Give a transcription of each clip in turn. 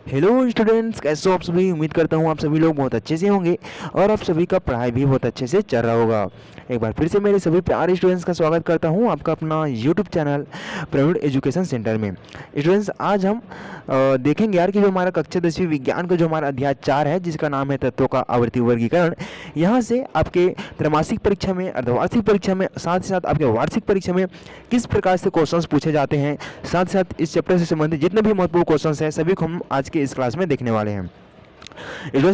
Hello students, कैसे हो आप सभी। उम्मीद करता हूँ आप सभी लोग बहुत अच्छे से होंगे और आप सभी का पढ़ाई भी बहुत अच्छे से चल रहा होगा। एक बार फिर से मेरे सभी प्यारे स्टूडेंट्स का स्वागत करता हूँ आपका अपना YouTube channel Praveen education centre में। स्टूडेंट्स, आज हम देखेंगे यार कि जो हमारा कक्षा 10वीं विज्ञान का जो हमारा अध्याय 4 है, जिसका नाम है तत्वों का आवर्ती वर्गीकरण, यहाँ से आपके त्रैमासिक परीक्षा में, अर्धवार्षिक परीक्षा में, साथ ही साथ आपके वार्षिक परीक्षा में किस प्रकार से क्वेश्चंस पूछे जाते हैं, साथ ही साथ इस चैप्टर से संबंधित जितने भी महत्वपूर्ण क्वेश्चंस हैं सभी को हम आज के इस क्लास में देखने वाले हैं।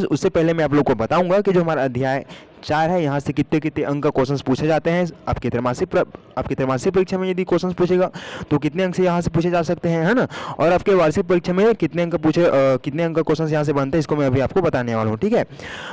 उससे पहले मैं आप लोग को बताऊंगा कि जो हमारा अध्याय 4 है, यहाँ से कितने कितने अंक का क्वेश्चंस पूछे जाते हैं। आपके त्रैमासिक परीक्षा में यदि क्वेश्चंस पूछेगा तो कितने अंक से यहाँ से पूछे जा सकते हैं, है ना। और आपके वार्षिक परीक्षा में कितने अंक का क्वेश्चन यहाँ से बनते हैं, इसको मैं अभी आपको बताने वाला हूँ, ठीक है।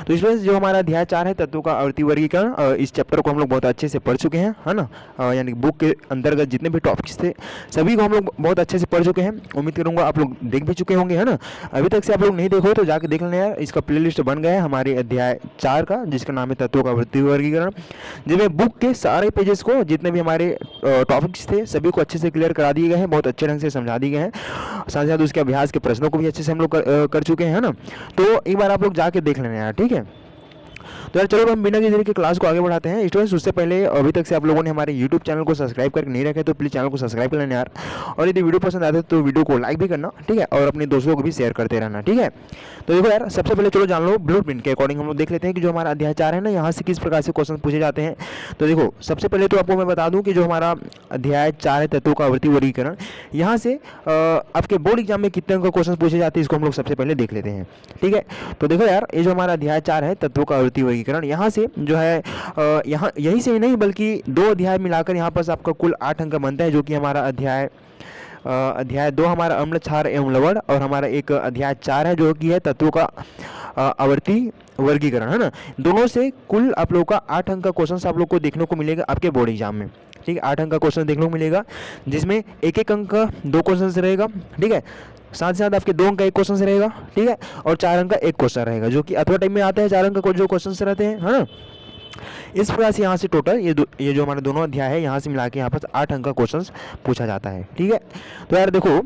तो इसमें जो हमारा अध्याय 4 है, तत्वों का आवर्ती वर्गीकरण, इस चैप्टर को हम लोग बहुत अच्छे से पढ़ चुके हैं, है ना। यानी बुक के अंतर्गत जितने भी टॉपिक्स थे सभी को हम लोग बहुत अच्छे से पढ़ चुके हैं। उम्मीद करूँगा आप लोग देख भी चुके होंगे, है ना। अभी तक से आप लोग नहीं देखो तो जाकर देख लेना यार, इसका प्लेलिस्ट बन गया है हमारे अध्याय 4 का, जिसका नाम है तत्वों का आवर्ती वर्गीकरण, जिसमें बुक के सारे पेजेस को, जितने भी हमारे टॉपिक्स थे सभी को अच्छे से क्लियर करा दिए गए हैं, बहुत अच्छे ढंग से समझा दिए गए हैं। साथ ही साथ उसके अभ्यास के प्रश्नों को भी अच्छे से हम लोग कर चुके हैं, है ना। तो एक बार आप लोग जाके देख लेना यार, ठीक है। तो यार चलो हम बिना किसी देरी के क्लास को आगे बढ़ाते हैं। स्टूडेंट्स, उससे पहले अभी तक से आप लोगों ने हमारे यूट्यूब चैनल को सब्सक्राइब करके नहीं रखे तो प्लीज़ चैनल को सब्सक्राइब कर लेना यार। और यदि वीडियो पसंद आते तो वीडियो को लाइक भी करना, ठीक है, और अपने दोस्तों को भी शेयर करते रहना, ठीक है। तो देखो यार, सबसे पहले चलो जान लो ब्लू प्रिंट के अकॉर्डिंग हम लोग देख लेते हैं कि जो हमारा अध्याय 4 है ना, यहाँ से किस प्रकार से क्वेश्चन पूछे जाते हैं। तो देखो, सबसे पहले तो आपको मैं बता दूं कि जो हमारा अध्याय 4 है, तत्वों का आवर्ती वर्गीकरण, यहाँ से आपके बोर्ड एग्जाम में कितने अंक क्वेश्चन पूछे जाते हैं इसको हम लोग सबसे पहले देख लेते हैं, ठीक है। तो देखो यार, ये जो हमारा अध्याय 4 है, तत्वों का आवर्ती वर्गीकरण, यहाँ से जो है यहाँ यही से ही नहीं बल्कि 2 अध्याय मिलाकर यहाँ पर आपका कुल 8 अंक बनता है, जो कि हमारा अध्याय 2 हमारा अम्ल, क्षार एवं लवण, और हमारा एक अध्याय 4 है जो कि है तत्वों का आवर्ती वर्गीकरण, है ना। दोनों से कुल आप लोग का 8 अंक का क्वेश्चन आप लोग को देखने को मिलेगा आपके बोर्ड एग्जाम में, ठीक है। 8 अंक का क्वेश्चन देखने को मिलेगा, जिसमें एक एक अंक का 2 क्वेश्चन रहेगा, ठीक है। साथ ही साथ आपके 2 अंक का 1 क्वेश्चन रहेगा, ठीक है, और 4 अंक का 1 क्वेश्चन रहेगा, जो कि अथवा टाइप में आता है। 4 अंक का जो क्वेश्चन रहते हैं, है ना। इस प्रकार से यहाँ से टोटल ये जो हमारे दोनों अध्याय है, यहाँ से मिला के यहाँ पर 8 अंक का क्वेश्चन पूछा जाता है, ठीक है। तो यार देखो,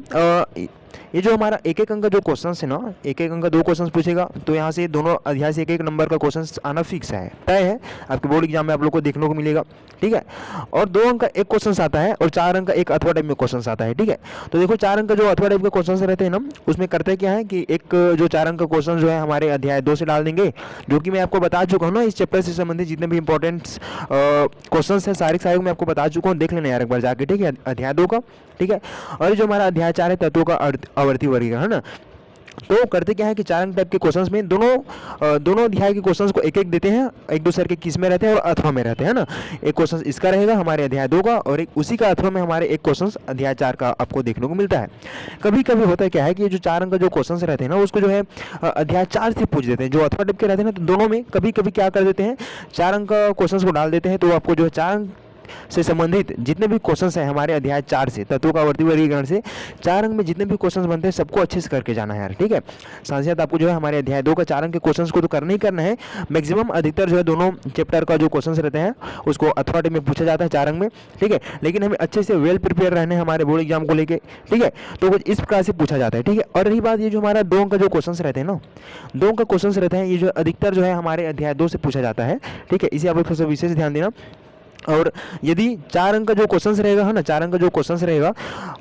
ये जो हमारा एक एक अंक का जो क्वेश्चन है ना, एक एक अंक का 2 क्वेश्चन पूछेगा, तो यहाँ से दोनों अध्याय से एक एक नंबर का क्वेश्चन आना फिक्स है, तय है। आपके बोर्ड एग्जाम में आप लोग को देखने को मिलेगा, ठीक है। और 2 अंक का 1 क्वेश्चन आता है और 4 अंक का एक अथवा टाइप में क्वेश्चन आता है, ठीक है। तो देखो, 4 अंक का जो अथवा टाइप के क्वेश्चन रहते हैं ना, उसमें करते क्या है कि एक जो 4 अंक का क्वेश्चन जो है हमारे अध्याय 2 से डाल देंगे, जो कि मैं आपको बता चुका हूँ ना, इस चैप्टर से संबंधित जितने भी इंपॉर्टेंट क्वेश्चन है सारे मैं आपको बता चुका हूँ, देख लेना यार एक बार जाके, ठीक है, अध्याय 2 का, ठीक है। और जो हमारा अध्याय 4 है, तत्वों का आवर्ती वर्गीकरण, है ना। तो करते क्या है कि 4 अंक टाइप के क्वेश्चंस में दोनों अध्याय के क्वेश्चंस को एक एक देते हैं, एक दूसरे के किस में रहते हैं और अथवा में रहते हैं, ना। एक क्वेश्चन इसका रहेगा हमारे अध्याय 2 का, और एक उसी का अथवा में हमारे एक क्वेश्चन अध्याय 4 का आपको देखने को मिलता है। कभी कभी होता है क्या है कि ये जो 4 अंक का जो क्वेश्चन रहते हैं ना, उसको जो है अध्याय 4 से पूछ देते हैं, जो अथवा टाइप के रहते हैं ना। तो दोनों में कभी कभी क्या कर देते हैं, 4 अंक का क्वेश्चन को डाल देते हैं, तो आपको जो है 4 अंक से संबंधित जितने भी क्वेश्चंस हैं हमारे अध्याय 4 से, तत्वों का आवर्ती वर्गीकरण से 4 अंक में जितने भी क्वेश्चंस बनते हैं सबको अच्छे से करके जाना है यार, ठीक है। साथ ही साथ आपको जो है हमारे अध्याय 2 का 4 अंक के क्वेश्चंस को तो करना ही करना है। मैक्सिमम अधिकतर जो है दोनों चैप्टर का जो क्वेश्चंस रहते हैं उसको अथवा टाइप में पूछा जाता है 4 अंक में, ठीक है। लेकिन हमें अच्छे से वेल प्रिपेयर रहने हमारे बोर्ड एग्जाम को लेके, ठीक है। तो कुछ इस प्रकार से पूछा जाता है, ठीक है। और रही बात ये जो हमारा 2 अंक का जो क्वेश्चन रहते हैं ना, 2 अंक का क्वेश्चन रहते हैं, ये जो अधिकतर जो है हमारे अध्याय 2 से पूछा जाता है, ठीक है। इसे आप लोग विशेष ध्यान देना। और यदि 4 अंक का जो क्वेश्चन रहेगा, है ना, 4 अंक का जो क्वेश्चन रहेगा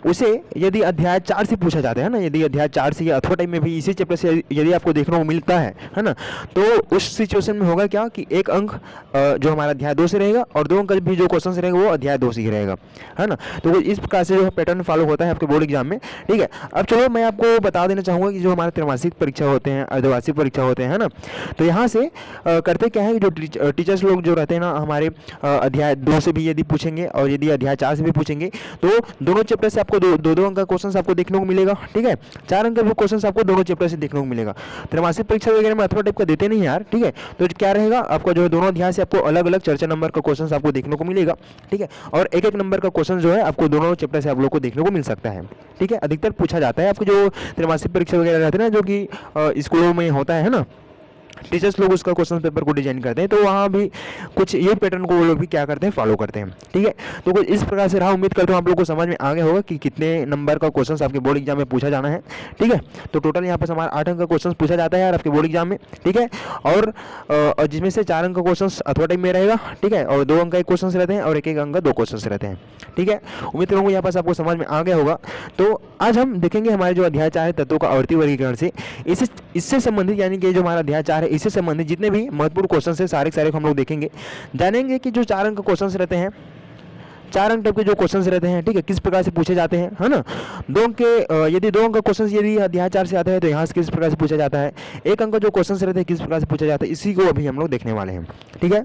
उसे यदि अध्याय 4 से पूछा जाता है ना, यदि अध्याय 4 से या अथवा टाइम में भी इसी चैप्टर से यदि आपको देखने को मिलता है ना, तो उस सिचुएशन में होगा क्या कि 1 अंक जो हमारा अध्याय 2 से रहेगा और 2 अंक भी जो क्वेश्चन रहेगा वो अध्याय 2 से ही रहेगा, है ना। तो इस प्रकार से जो पैटर्न फॉलो होता है आपके बोर्ड एग्जाम में, ठीक है। अब चलो मैं आपको बता देना चाहूँगा कि जो हमारे त्रैमासिक परीक्षा होते हैं, अर्धवार्षिक परीक्षा होते हैं, है ना। तो यहाँ से करते क्या है, जो टीचर्स लोग जो रहते हैं ना, हमारे अध्याय 2 से भी यदि पूछेंगे और यदि अध्याय 4 से भी पूछेंगे, तो दोनों चैप्टर से आपको दो अंक का क्वेश्चन आपको देखने को मिलेगा, ठीक है। 4 अंक का क्वेश्चन आपको दोनों चैप्टर से देखने को मिलेगा। त्रैमासिक परीक्षा वगैरह में अथवा टाइप का देते नहीं यार, ठीक है। तो क्या रहेगा, आपका जो है दोनों अध्याय से आपको अलग अलग चर्चा नंबर का क्वेश्चन आपको देखने को मिलेगा, ठीक है। और एक एक नंबर का क्वेश्चन जो है आपको दोनों चैप्टर से आप लोग को देखने को मिल सकता है, ठीक है। अधिकतर पूछा जाता है आपको जो त्रैमासिक परीक्षा वगैरह रहते हैं ना, जो कि स्कूलों में होता है ना, टीचर्स लोग उसका क्वेश्चन पेपर को डिजाइन करते हैं, तो वहाँ भी कुछ ये पैटर्न को वो लोग भी क्या करते हैं, फॉलो करते हैं। ठीक है, तो कुछ इस प्रकार से रहा। उम्मीद करता हूँ आप लोग को समझ में आ गया होगा कि कितने नंबर का क्वेश्चन आपके बोर्ड एग्जाम में पूछा जाना है। ठीक है, तो टोटल यहाँ पर हमारा 8 अंक का क्वेश्चन पूछा जाता है यार आपके बोर्ड एग्जाम में। ठीक है, और जिसमें से 4 अंक का क्वेश्चन अथवा टाइम में रहेगा। ठीक है, और 2 अंक का एक क्वेश्चन रहते हैं और 1 अंक का 2 क्वेश्चन रहते हैं। ठीक है, उम्मीद करूँगा यहाँ पास आपको समझ में आ गया होगा। तो आज हम देखेंगे हमारे जो अध्याय 4 है तत्वों का आवर्ती वर्गीकरण से इससे संबंधित, यानी कि जो हमारा अध्याय 4 है इससे संबंधित जितने भी महत्वपूर्ण क्वेश्चन है सारे के सारे हम लोग देखेंगे, जानेंगे कि जो 4 अंक क्वेश्चन रहते हैं, 4 अंक टाइप के जो क्वेश्चन रहते हैं, ठीक है, किस प्रकार से पूछे जाते हैं, है ना। 2 अंक के यदि 2 अंक का क्वेश्चन यदि अध्याय 4 से आता है तो यहाँ से किस प्रकार से पूछा जाता है, 1 अंक का जो क्वेश्चन रहते हैं किस प्रकार से पूछा जाता है, इसी को अभी हम लोग देखने वाले हैं। ठीक है,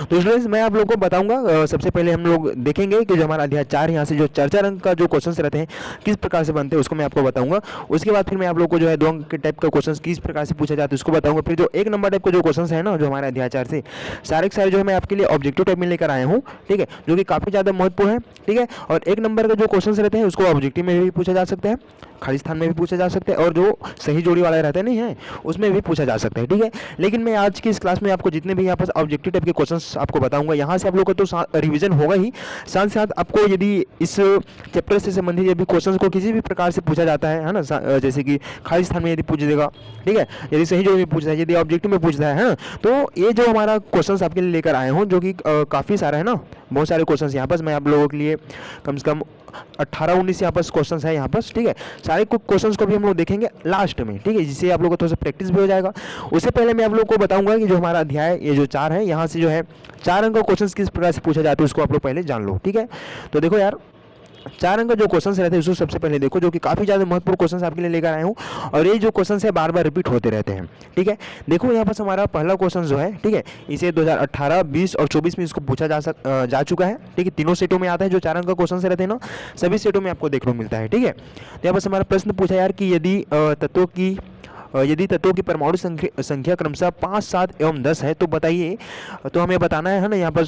तो स्टूडेंट्स मैं आप लोगों को बताऊंगा। सबसे पहले हम लोग देखेंगे कि जो हमारा अध्याय 4 यहाँ से जो 4 अंक का जो क्वेश्चंस रहते हैं किस प्रकार से बनते हैं उसको मैं आपको बताऊंगा। उसके बाद फिर मैं आप लोग को जो है 2 अंक के टाइप का क्वेश्चंस किस प्रकार से पूछा जाता है उसको बताऊंगा। फिर जो 1 नंबर टाइप का जो क्वेश्चंस है ना, जो हमारे अध्याय 4 से सारे के सारे जो है मैं आपके लिए ऑब्जेक्टिव टाइप में लेकर आया हूँ। ठीक है, जो कि काफ़ी ज़्यादा महत्वपूर्ण है। ठीक है, और 1 नंबर का जो क्वेश्चन रहते हैं उसको ऑब्जेक्टिव में भी पूछा जा सकता है, खाली स्थान में भी पूछा जा सकता है, और जो सही जोड़ी वाला रहता है नहीं है उसमें भी पूछा जा सकता है। ठीक है, लेकिन मैं आज की इस क्लास में आपको जितने भी यहाँ पर ऑब्जेक्टिव टाइप के क्वेश्चंस आपको बताऊंगा, यहाँ से आप लोग का तो रिवीजन होगा ही, साथ साथ आपको यदि इस चैप्टर से संबंधित यदि क्वेश्चंस को किसी भी प्रकार से पूछा जाता है ना, जैसे कि खाली स्थान में यदि पूछ देगा, ठीक है, यदि सही जोड़ी में पूछता है, यदि ऑब्जेक्टिव में पूछता है ना, तो ये जो हमारा क्वेश्चंस आपके लिए लेकर आए हूँ, जो कि काफ़ी सारा है ना, बहुत सारे क्वेश्चंस यहाँ पर मैं आप लोगों के लिए कम से कम 18-19 यहाँ पर क्वेश्चंस है यहाँ पर। ठीक है, सारे क्वेश्चंस को भी हम लोग देखेंगे लास्ट में। ठीक है, जिससे आप लोगों को थोड़ा सा प्रैक्टिस भी हो जाएगा। उससे पहले मैं आप लोग को बताऊंगा कि जो हमारा अध्याय ये जो 4 है, यहाँ से जो है 4 अंक का क्वेश्चंस किस प्रकार से पूछा जाता है उसको आप लोग पहले जान लो। ठीक है, तो देखो यार 4 अंक का जो क्वेश्चन रहते हैं उसको सबसे पहले देखो, जो कि काफ़ी ज़्यादा महत्वपूर्ण क्वेश्चन आपके लिए लेकर आए हूँ, और ये जो क्वेश्चन है बार बार रिपीट होते रहते हैं। ठीक है, देखो यहाँ पर हमारा पहला क्वेश्चन जो है, ठीक है, इसे 2018, 20 और 24 में इसको पूछा जा चुका है। ठीक है, तीनों सेटों में आता है। जो 4 अंक का क्वेश्चन रहते हैं ना, सभी सेटों में आपको देखने को मिलता है। ठीक है, तो यहाँ पर हमारा प्रश्न पूछा यार कि यदि तत्वों की परमाणु संख्या क्रमशः 5, 7 एवं 10 है तो बताइए। तो हमें बताना है ना, यहाँ पर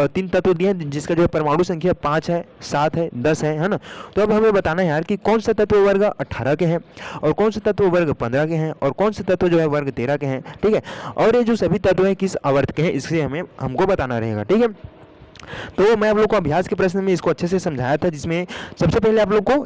3 तत्व दिए हैं जिसका जो है परमाणु संख्या 5 है, 7 है, 10 है ना। तो अब हमें बताना है यार कि कौन सा तत्व वर्ग 18 के हैं, और कौन सा तत्व वर्ग 15 के हैं, और कौन सा तत्व जो है वर्ग 13 के हैं। ठीक है, और ये जो सभी तत्व हैं किस आवर्त के हैं, इससे हमको बताना रहेगा। ठीक है, तो मैं आप लोग को अभ्यास के प्रश्न में इसको अच्छे से समझाया था, जिसमें सबसे पहले आप लोग को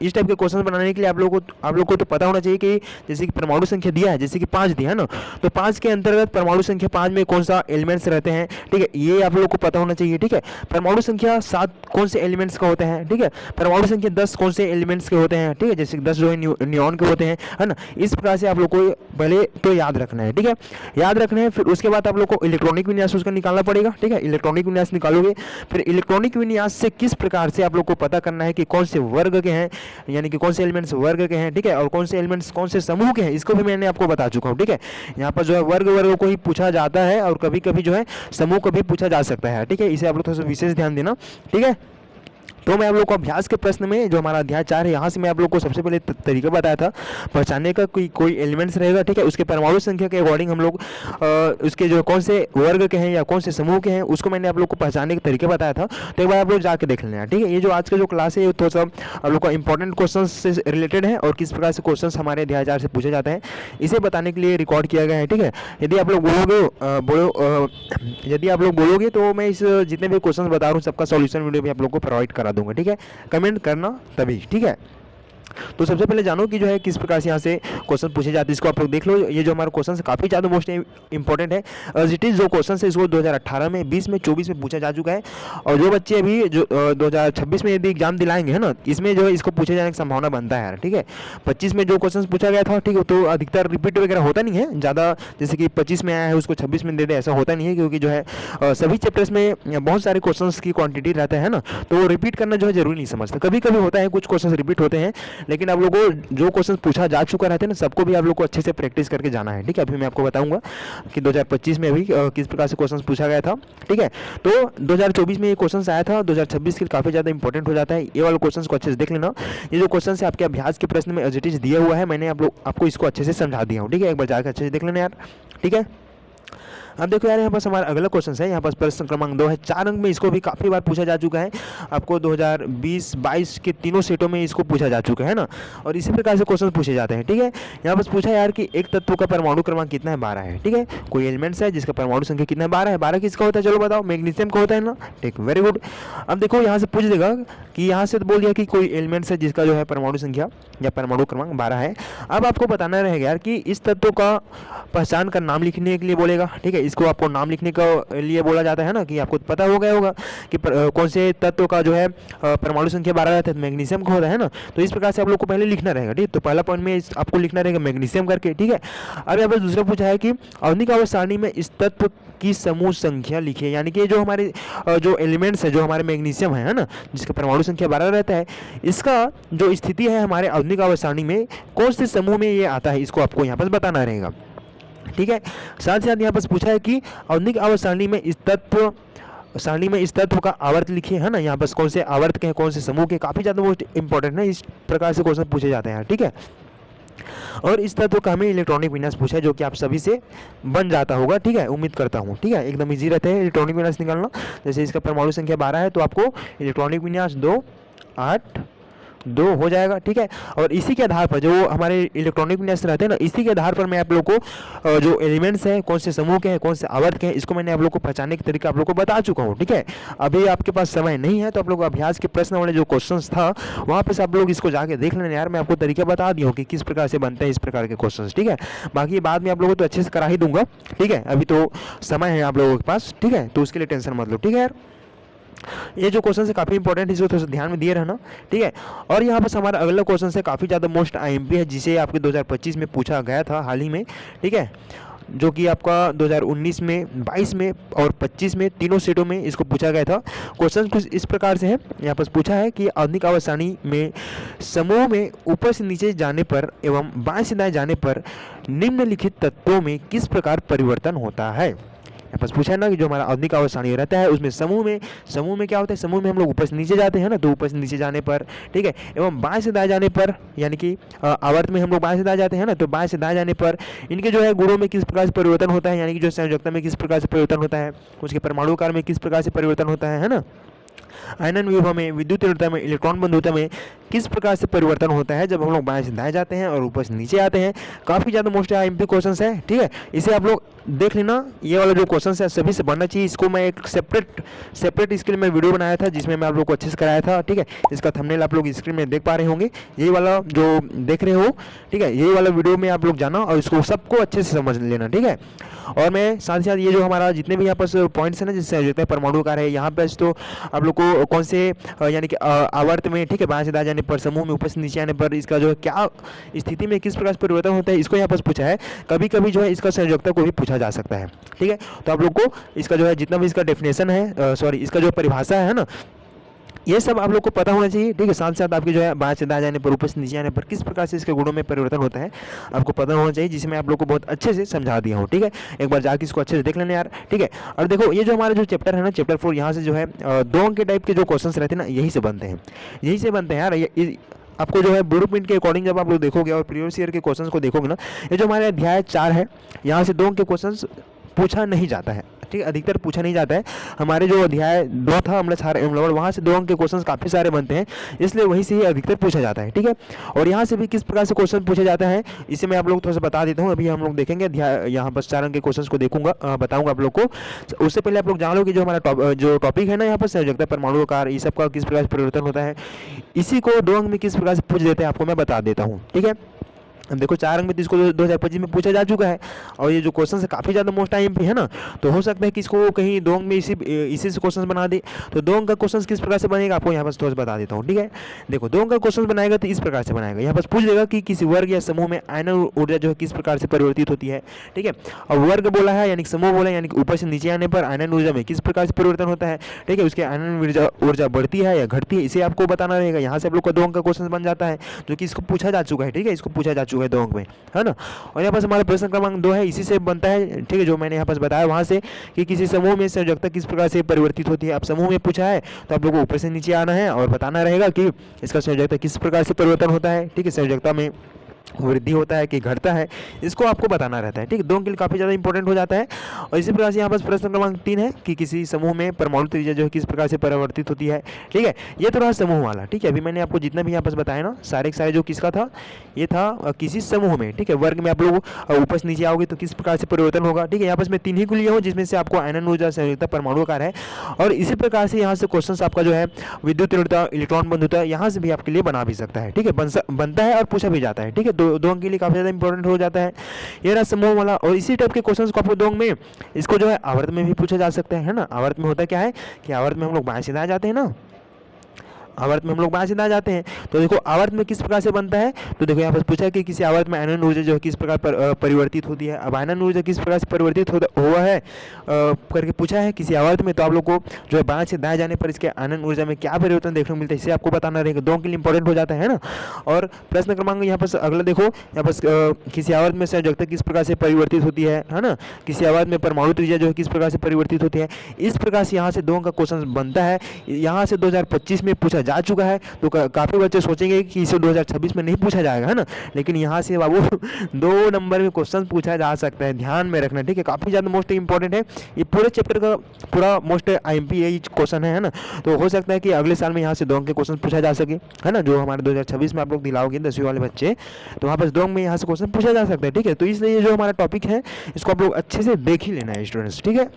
इस टाइप के क्वेश्चन बनाने के लिए आप लोग को तो पता होना चाहिए कि जैसे कि परमाणु संख्या दिया है, जैसे कि 5 दिया है ना, तो 5 के अंतर्गत परमाणु संख्या 5 में कौन सा एलिमेंट्स रहते हैं। ठीक है, ये आप लोग को पता होना चाहिए। ठीक है, परमाणु संख्या 7 कौन से एलिमेंट्स का होते हैं। ठीक है, परमाणु संख्या 10 कौन से एलिमेंट्स के होते हैं। ठीक है, जैसे 10 जो है नियॉन के होते हैं, है ना। इस प्रकार से आप लोग को पहले तो याद रखना है। ठीक है, याद रखना है। फिर उसके बाद आप लोग को इलेक्ट्रॉनिक विन्यास उसका निकालना पड़ेगा। ठीक है, इलेक्ट्रॉनिक विन्यास निकालोगे, फिर इलेक्ट्रॉनिक विन्यास से किस प्रकार से आप लोग को पता करना है कि कौन से वर्ग के हैं, यानी कि कौन से एलिमेंट्स वर्ग के हैं। ठीक है, और कौन से एलिमेंट्स कौन से समूह के हैं, इसको भी मैंने आपको बता चुका हूँ। ठीक है, यहाँ पर जो है वर्ग को ही पूछा जाता है, और कभी कभी जो है समूह को भी पूछा जा सकता है। ठीक है, इसे आप लोग थोड़ा सा विशेष ध्यान देना। ठीक है, तो मैं आप लोग को अभ्यास के प्रश्न में जो हमारा अध्याय 4 है, यहाँ से मैं आप लोग को सबसे पहले तरीका बताया था पहचानने का। कोई एलिमेंट्स रहेगा, ठीक है, उसके परमाणु संख्या के अकॉर्डिंग हम लोग उसके जो कौन से वर्ग के हैं या कौन से समूह के हैं उसको मैंने आप लोग को पहचानने के तरीके बताया था। तो एक बार आप लोग जाके देख लेना। ठीक है, ये जो आज का जो क्लास है थोड़ा सा आप लोग का इंपॉर्टेंट क्वेश्चन से रिलेटेड है, और किस प्रकार से क्वेश्चन हमारे अध्याय 4 से पूछे जाते हैं इसे बताने के लिए रिकॉर्ड किया गया है। ठीक है, यदि आप लोग बोलोगे तो मैं इस जितने भी क्वेश्चन बता रहा हूँ सबका सॉल्यूशन वीडियो भी आप लोग को प्रोवाइड करा दूंगा। ठीक है, कमेंट करना तभी। ठीक है, तो सबसे पहले जानो कि जो है किस प्रकार से यहाँ से क्वेश्चन पूछे जाते हैं, इसको आप लोग देख लो। ये जो हमारा क्वेश्चन है काफ़ी ज़्यादा मोस्ट इंपॉर्टेंट है। इट इज़ जो क्वेश्चन है इसको 2018 में, 20 में, 24 में पूछा जा चुका है, और जो बच्चे अभी जो 2026 में यदि एग्जाम दिलाएंगे है ना, इसमें जो है इसको पूछे जाने की संभावना बनता है यार। ठीक है, 25 में जो क्वेश्चन पूछा गया था, ठीक है, तो अधिकतर रिपीट वगैरह होता नहीं है ज़्यादा, जैसे कि 25 में आया है उसको 26 में दे दे, ऐसा होता नहीं है, क्योंकि जो है सभी चैप्टर्स में बहुत सारे क्वेश्चन की क्वान्टिटी रहता है ना, तो रिपीट करना जो है जरूरी नहीं समझता। कभी कभी होता है कुछ क्वेश्चन रिपीट होते हैं, लेकिन आप लोगों को जो क्वेश्चन पूछा जा चुका रहता है ना, सबको भी आप लोग को अच्छे से प्रैक्टिस करके जाना है। ठीक है, अभी मैं आपको बताऊंगा कि 2025 में अभी किस प्रकार से क्वेश्चन पूछा गया था। ठीक है, तो 2024 में ये क्वेश्चन आया था, 2026 के काफ़ी ज़्यादा इंपॉर्टेंट हो जाता है। ये वाले क्वेश्चन को अच्छे से देख लेना। ये जो क्वेश्चन है आपके अभ्यास के प्रश्न में एज इट इज दिया हुआ है, मैंने आपको इसको अच्छे से समझा दिया हूँ। ठीक है, एक बार जाकर अच्छे से देख लेना यार। ठीक है, अब देखो यार यहाँ पास हमारा अगला क्वेश्चन है, यहाँ पास प्रश्न क्रमांक 2 है, 4 अंक में। इसको भी काफ़ी बार पूछा जा चुका है, आपको 2020-22 के तीनों सेटों में इसको पूछा जा चुका है ना, और इसी प्रकार से क्वेश्चन पूछे जाते हैं। ठीक है, यहाँ पास पूछा यार कि एक तत्व का परमाणु क्रमांक कितना है, 12 है। ठीक है, कोई एलिमेंट्स है जिसका परमाणु संख्या कितना है, 12 है। 12 किसका होता है, चलो बताओ, मैग्नीशियम का होता है ना। ठीक, वेरी गुड। अब देखो यहाँ से पूछ देगा कि यहाँ से तो बोल दिया कि कोई एलिमेंट्स है जिसका जो है परमाणु संख्या या परमाणु क्रमांक 12 है। अब आपको बताना रहेगा यार कि इस तत्व का पहचान का नाम लिखने के लिए बोलेगा। ठीक है, इसको आपको नाम लिखने के लिए बोला जाता है ना, कि आपको पता हो गया होगा कि कौन से तत्व का जो है परमाणु संख्या 12 रहता है, मैग्नीशियम का होता है ना। तो इस प्रकार से आप लोग को पहले लिखना रहेगा। ठीक, तो पहला पॉइंट में आपको लिखना रहेगा मैग्नीशियम करके। ठीक है, अब यहाँ पर दूसरा पूछा है कि आणविक आवर्त सारणी में इस तत्व की समूह संख्या लिखिए, यानी कि जो हमारे जो एलिमेंट्स है, जो हमारे मैग्नीशियम है ना, जिसका परमाणु संख्या 12 रहता है, इसका जो स्थिति है हमारे आणविक आवर्त सारणी में कौन से समूह में ये आता है, इसको आपको यहाँ पर बताना रहेगा। ठीक है, साथ ही साथ यहाँ पर पूछा है कि आणविक आवर्त सारणी में इस तत्व का आवर्त लिखिए, है ना। यहाँ पर कौन से आवर्त के हैं, कौन से समूह के, काफ़ी ज़्यादा मोस्ट इंपॉर्टेंट है, इस प्रकार से क्वेश्चन पूछे जाते हैं। ठीक है, और इस तत्व का हमें इलेक्ट्रॉनिक विन्यास पूछा है, जो कि आप सभी से बन जाता होगा। ठीक है, उम्मीद करता हूँ। ठीक है, एकदम इजी रहता है इलेक्ट्रॉनिक विन्यास निकालना। जैसे इसका परमाणु संख्या 12 है, तो आपको इलेक्ट्रॉनिक विन्यास 2 8 2 हो जाएगा। ठीक है, और इसी के आधार पर जो हमारे इलेक्ट्रॉनिक विन्यास रहते हैं ना, इसी के आधार पर मैं आप लोग को जो एलिमेंट्स हैं, कौन से समूह के हैं, कौन से आवर्त के हैं, इसको मैंने आप लोग को पहचानने के तरीका आप लोग को बता चुका हूँ। ठीक है, अभी आपके पास समय नहीं है तो आप लोग अभ्यास के प्रश्न वाले जो क्वेश्चंस था वहाँ पे से आप लोग इसको जाके देख लेना यार। मैं आपको तरीका बता दिया हूँ कि किस प्रकार से बनते हैं इस प्रकार के क्वेश्चन। ठीक है, बाकी बाद में आप लोगों को तो अच्छे से करा ही दूंगा। ठीक है, अभी तो समय है आप लोगों के पास। ठीक है, तो उसके लिए टेंशन मत लो। ठीक है यार, ये जो क्वेश्चन है काफ़ी इंपॉर्टेंट है, इसको थोड़ा सा ध्यान में दिए रहना। ठीक है, और यहाँ पर हमारा अगला क्वेश्चन है, काफ़ी ज़्यादा मोस्ट आईएमपी है, जिसे आपके 2025 में पूछा गया था हाल ही में। ठीक है, जो कि आपका 2019 में, 22 में और 25 में तीनों सेटों में इसको पूछा गया था। क्वेश्चन कुछ इस प्रकार से है, यहाँ पर पूछा है कि आणविक आवर्त सारणी में समूह में ऊपर से नीचे जाने पर एवं बाएं से दाएं जाने पर निम्नलिखित तत्वों में किस प्रकार परिवर्तन होता है। यहाँ पर पूछा है ना कि जो हमारा आणविक आवर्त सारणी रहता है उसमें समूह में क्या होता है, समूह में हम लोग ऊपर से नीचे जाते हैं ना, तो ऊपर से नीचे जाने पर, ठीक है, एवं बाएं से दाएं जाने पर, यानी कि आवर्त में हम लोग बाएं से दाएं जाते हैं ना, तो बाएं से दाएं जाने पर इनके जो है गुणों में किस प्रकार से परिवर्तन होता है, यानी कि जो संयोजकता में किस प्रकार से परिवर्तन होता है, उसके परमाणु आकार में किस प्रकार से परिवर्तन होता है ना, आयनन विभव में, विद्युत तीव्रता में, इलेक्ट्रॉन बंधुता में किस प्रकार से परिवर्तन होता है जब हम लोग बाएं से दाएं जाते हैं और ऊपर से नीचे आते हैं। काफ़ी ज़्यादा मोस्ट आईएमपी क्वेश्चन है। ठीक है, इसे आप लोग देख लेना, ये वाला जो क्वेश्चन है सभी से बनना चाहिए। इसको मैं एक सेपरेट इसके लिए मैं वीडियो बनाया था, जिसमें मैं आप लोग को अच्छे से कराया था। ठीक है, इसका थंबनेल आप लोग स्क्रीन में देख पा रहे होंगे, यही वाला जो देख रहे हो। ठीक है, यही वाला वीडियो में आप लोग जाना और इसको सबको अच्छे से समझ लेना। ठीक है, और मैं साथ ही साथ ये जो हमारा जितने भी यहाँ पर पॉइंट्स है ना, जिससे जितने परमाणु आकार है, यहाँ पर तो आप लोग को कौन से यानी कि आवर्त में, ठीक है, बाएं से दाएं जाने पर, समूह में ऊपर से नीचे आने पर इसका जो है क्या स्थिति में किस प्रकार से परिवर्तन होता है, इसको यहाँ पर पूछा है। कभी कभी जो है इसका संयोजकता को भी पूछा जा सकता है। ठीक है, तो आप लोग को इसका जो है जितना भी इसका डेफिनेशन है, इसका जो परिभाषा है ना, ये सब आप लोग को पता होना चाहिए। ठीक है, साथ साथ आपके जो है बाएं से दाएं जाने पर, ऊपर से नीचे आने पर किस प्रकार से इसके गुणों में परिवर्तन होता है आपको पता होना चाहिए, जिसे मैं आप लोग को बहुत अच्छे से समझा दिया हूँ। ठीक है, एक बार जाके इसको अच्छे से देख लेना यार। ठीक है, और देखो ये जो हमारा जो चैप्टर है ना, चैप्टर 4, यहाँ से जो है 2 अंक के टाइप के जो क्वेश्चन रहते हैं ना, यही से बनते हैं यार। आपको जो है ब्लूप्रिंट के अकॉर्डिंग जब आप लोग देखोगे और प्रीवियस ईयर के क्वेश्चंस को देखोगे ना, ये जो हमारे अध्याय 4 है, यहाँ से 2 अंक के क्वेश्चंस पूछा नहीं जाता है। ठीक, अधिकतर पूछा नहीं जाता है। हमारे जो अध्याय 2 था अम्लक्षार एवं लवण, वहाँ से 2 अंक के क्वेश्चंस काफ़ी सारे बनते हैं, इसलिए वहीं से ही अधिकतर पूछा जाता है। ठीक है, और यहाँ से भी किस प्रकार से क्वेश्चन पूछा जाता है इसे मैं आप लोग थोड़ा सा बता देता हूँ। अभी हम लोग देखेंगे अध्याय, यहाँ पर 4 अंक के क्वेश्चन को बताऊँगा आप लोग को। उससे पहले आप लोग जान लो कि जो हमारा जो टॉपिक है ना, यहाँ पर संयोजकता, परमाणु आकार, ये सब का किस प्रकार से परिवर्तन होता है, इसी को 2 अंक में किस प्रकार से पूछ देते हैं आपको मैं बता देता हूँ। ठीक है, देखो 4 अंक में तो इसको 2025 में पूछा जा चुका है, और ये जो क्वेश्चन है काफ़ी ज़्यादा मोस्ट आईएमपी है ना, तो हो सकता है कि इसको कहीं 2 अंक में इसी से क्वेश्चन बना दे। तो 2 अंक का क्वेश्चन किस प्रकार से बनेगा आपको यहाँ पर थोड़ा सा बता देता हूँ। ठीक है, देखो 2 अंक का क्वेश्चन बनाएगा तो इस प्रकार से बनाएगा, यहाँ पर पूछ देगा कि किसी वर्ग या समूह में आयनन ऊर्जा जो है किस प्रकार से परिवर्तित होती है। ठीक है, और वर्ग बोला है यानी समूह बोला, यानी ऊपर से नीचे आने पर आयनन ऊर्जा में किस प्रकार से परिवर्तन होता है। ठीक है, उसके आयनन ऊर्जा बढ़ती है या घटती है, इसे आपको बताना रहेगा। यहाँ से आप लोग का 2 अंक का क्वेश्चन बन जाता है, जो कि इसको पूछा जा चुका है। ठीक है, इसको पूछा जा चुका है 2 अंक में, है ना। और यहाँ पास हमारा प्रश्न क्रमांक 2 है, इसी से बनता है। ठीक है, जो मैंने यहाँ पास बताया वहाँ से कि किसी समूह में संयोजकता किस प्रकार से परिवर्तित होती है। अब समूह में पूछा है तो आप लोगों को ऊपर से नीचे आना है और बताना रहेगा कि इसका संयोजकता किस प्रकार से परिवर्तन होता है। ठीक है, संयोजकता में वृद्धि होता है कि घटता है, इसको आपको बताना रहता है। ठीक है, दो अंक के लिए काफ़ी ज़्यादा इंपॉर्टेंट हो जाता है। और इसी प्रकार से यहाँ पर प्रश्न क्रमांक 3 है कि किसी समूह में परमाणु त्रिज्या जो है किस प्रकार से परिवर्तित होती है। ठीक है, ये तो रहा समूह वाला। ठीक है, अभी मैंने आपको जितना भी यहाँ पर बताया ना, सारे के सारे जो किसका था, ये था किसी समूह में। ठीक है, वर्ग में आप लोग ऊपर से नीचे आओगे तो किस प्रकार से परिवर्तन होगा। ठीक है, यहाँ पर मैं 3 ही को लिया हूँ, जिसमें से आपको आयनन ऊर्जा, संयोजकता, परमाणु आकार है। और इसी प्रकार से यहाँ से क्वेश्चन आपका जो है विद्युत तीव्रता, इलेक्ट्रॉन बंधुता, यहाँ से भी आपके लिए बना भी सकता है। ठीक है, बनता है और पूछा भी जाता है। ठीक है, दो अंक के लिए काफ़ी ज़्यादा इंपॉर्टेंट हो जाता है ये रहा समूह वाला। और इसी टाइप के क्वेश्चंस को आपको दो अंक में, इसको जो है आवर्त में भी पूछा जा सकता है ना। आवर्त में होता क्या है कि आवर्त में हम लोग बाएं से दाएं जाते हैं ना, आवर्त में हम लोग बाएं से दाएं जाते हैं। तो देखो आवर्त में किस प्रकार से बनता है, तो देखो यहाँ पर पूछा है कि किसी आवर्त में आयनन ऊर्जा जो है किस प्रकार परिवर्तित होती है। अब आयनन ऊर्जा किस प्रकार से परिवर्तित हुआ है करके पूछा है किसी आवर्त में, तो आप लोग को जो है बाएं से दाएं जाने पर इसके आयनन ऊर्जा में क्या परिवर्तन देखने को मिलता है, इसे आपको बताना रहेगा। दो के लिए इंपॉर्टेंट हो जाता है ना। और प्रश्न क्रमांक यहाँ पर अगला देखो, यहाँ पर किसी आवर्त में संयोजकता किस प्रकार से परिवर्तित होती है ना। किसी आवर्त में परमाणु त्रिज्या जो है किस प्रकार से परिवर्तित होती है। इस प्रकार से यहाँ से दो का क्वेश्चन बनता है। यहाँ से 2025 में पूछा जा चुका है, तो काफ़ी बच्चे सोचेंगे कि इसे 2026 में नहीं पूछा जाएगा, है ना। लेकिन यहाँ से बाबू 2 नंबर में क्वेश्चन पूछा जा सकता है, ध्यान में रखना। ठीक है, काफ़ी ज़्यादा मोस्ट इंपॉर्टेंट है ये पूरे चैप्टर का, पूरा मोस्ट IMP क्वेश्चन है ना। तो हो सकता है कि अगले साल में यहाँ से 2 अंक के क्वेश्चन पूछा जा सके, है ना। जो हमारे 2026 में आप लोग दिलाओगे 10वीं वाले बच्चे, तो वहाँ पर 2 अंक में यहाँ से क्वेश्चन पूछा जा सकता है। ठीक है, तो इसलिए जो हमारा टॉपिक है इसको आप लोग अच्छे से देख ही लेना है स्टूडेंट्स। ठीक है,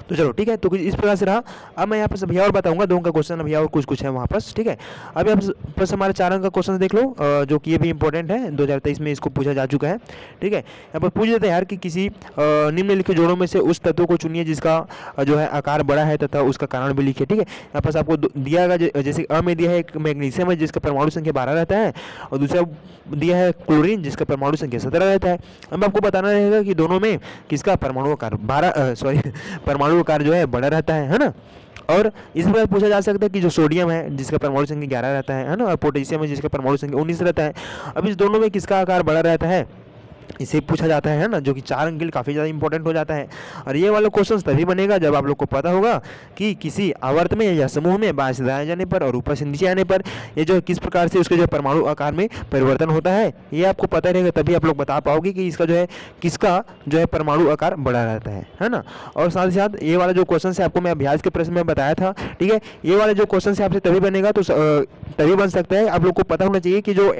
तो चलो ठीक है, तो कुछ इस प्रकार से रहा। अब मैं यहाँ पर भैया और बताऊंगा 2 अंक का क्वेश्चन, भैया और कुछ है वहाँ पर। ठीक है, अब यहाँ पर हमारे 4 अंक का क्वेश्चन देख लो, जो कि ये भी इंपॉर्टेंट है, 2023 में इसको पूछा जा चुका है। ठीक है, यहाँ पर पूछ देते हैं यार कि किसी निम्नलिखित जोड़ों में से उस तत्व को चुनिए जिसका जो है आकार बड़ा है तथा उसका कारण भी लिखिए। ठीक है, यहाँ पर आपको दिया गया, जैसे अ में दिया है एक मैग्नीशियम है जिसका परमाणु संख्या 12 रहता है, और दूसरा दिया है क्लोरीन जिसका परमाणु संख्या 17 रहता है। अब आपको बताना रहेगा कि दोनों में किसका परमाणु आकार परमाणु आकार जो है बड़ा रहता है ना। और इस बार पूछा जा सकता है कि जो सोडियम है जिसका परमाणु संख्या 11 रहता है ना, और पोटेशियम है जिसका परमाणु संख्या 19 रहता है। अब इस दोनों में किसका आकार बड़ा रहता है, इसे पूछा जाता है ना, जो कि 4 अंक के लिए काफ़ी ज़्यादा इंपॉर्टेंट हो जाता है। और ये वाला क्वेश्चन तभी बनेगा जब आप लोग को पता होगा कि किसी आवर्त में या समूह में बाएं से दाएं जाने पर और ऊपर से नीचे आने पर ये जो किस प्रकार से उसके जो परमाणु आकार में परिवर्तन होता है, ये आपको पता रहेगा, तभी आप लोग बता पाओगे कि इसका जो है किसका जो है परमाणु आकार बड़ा रहता है ना। और साथ ही साथ ये वाला जो क्वेश्चन है आपको मैं अभ्यास के प्रश्न में बताया था। ठीक है, ये वाला जो क्वेश्चन है आपसे तभी बनेगा, तो तभी बन सकता है। आप लोग को पता होना चाहिए कि जो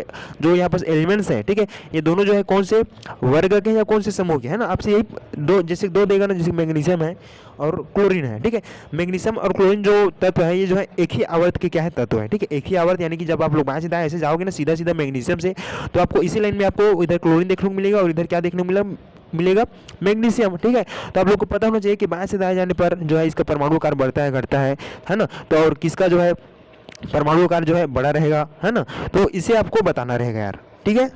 यहाँ पर एलिमेंट्स हैं, ठीक है, ये दोनों जो है कौन से वर्ग के या कौन से समूह के, है ना। आपसे यही जैसे दो देगा ना, जैसे मैग्नीशियम है और क्लोरीन है। ठीक है, मैग्नीशियम और क्लोरीन जो तत्व है ये जो है एक ही आवर्त के क्या है तत्व है। ठीक है, एक ही आवर्त, यानी कि जब आप लोग बाएं से दाएं ऐसे जाओगे ना सीधा सीधा मैग्नीशियम से, तो आपको इसी लाइन में आपको इधर क्लोरीन देखने को मिलेगा और इधर क्या देखने को मिलेगा मैग्नीशियम। ठीक है, तो आप लोग को पता होना चाहिए कि बाएं से दाएं जाने पर जो है इसका परमाणु आकार बढ़ता है घटता है ना। तो और किसका जो है परमाणु आकार जो है बड़ा रहेगा, है ना। तो इसे आपको बताना रहेगा यार। ठीक है,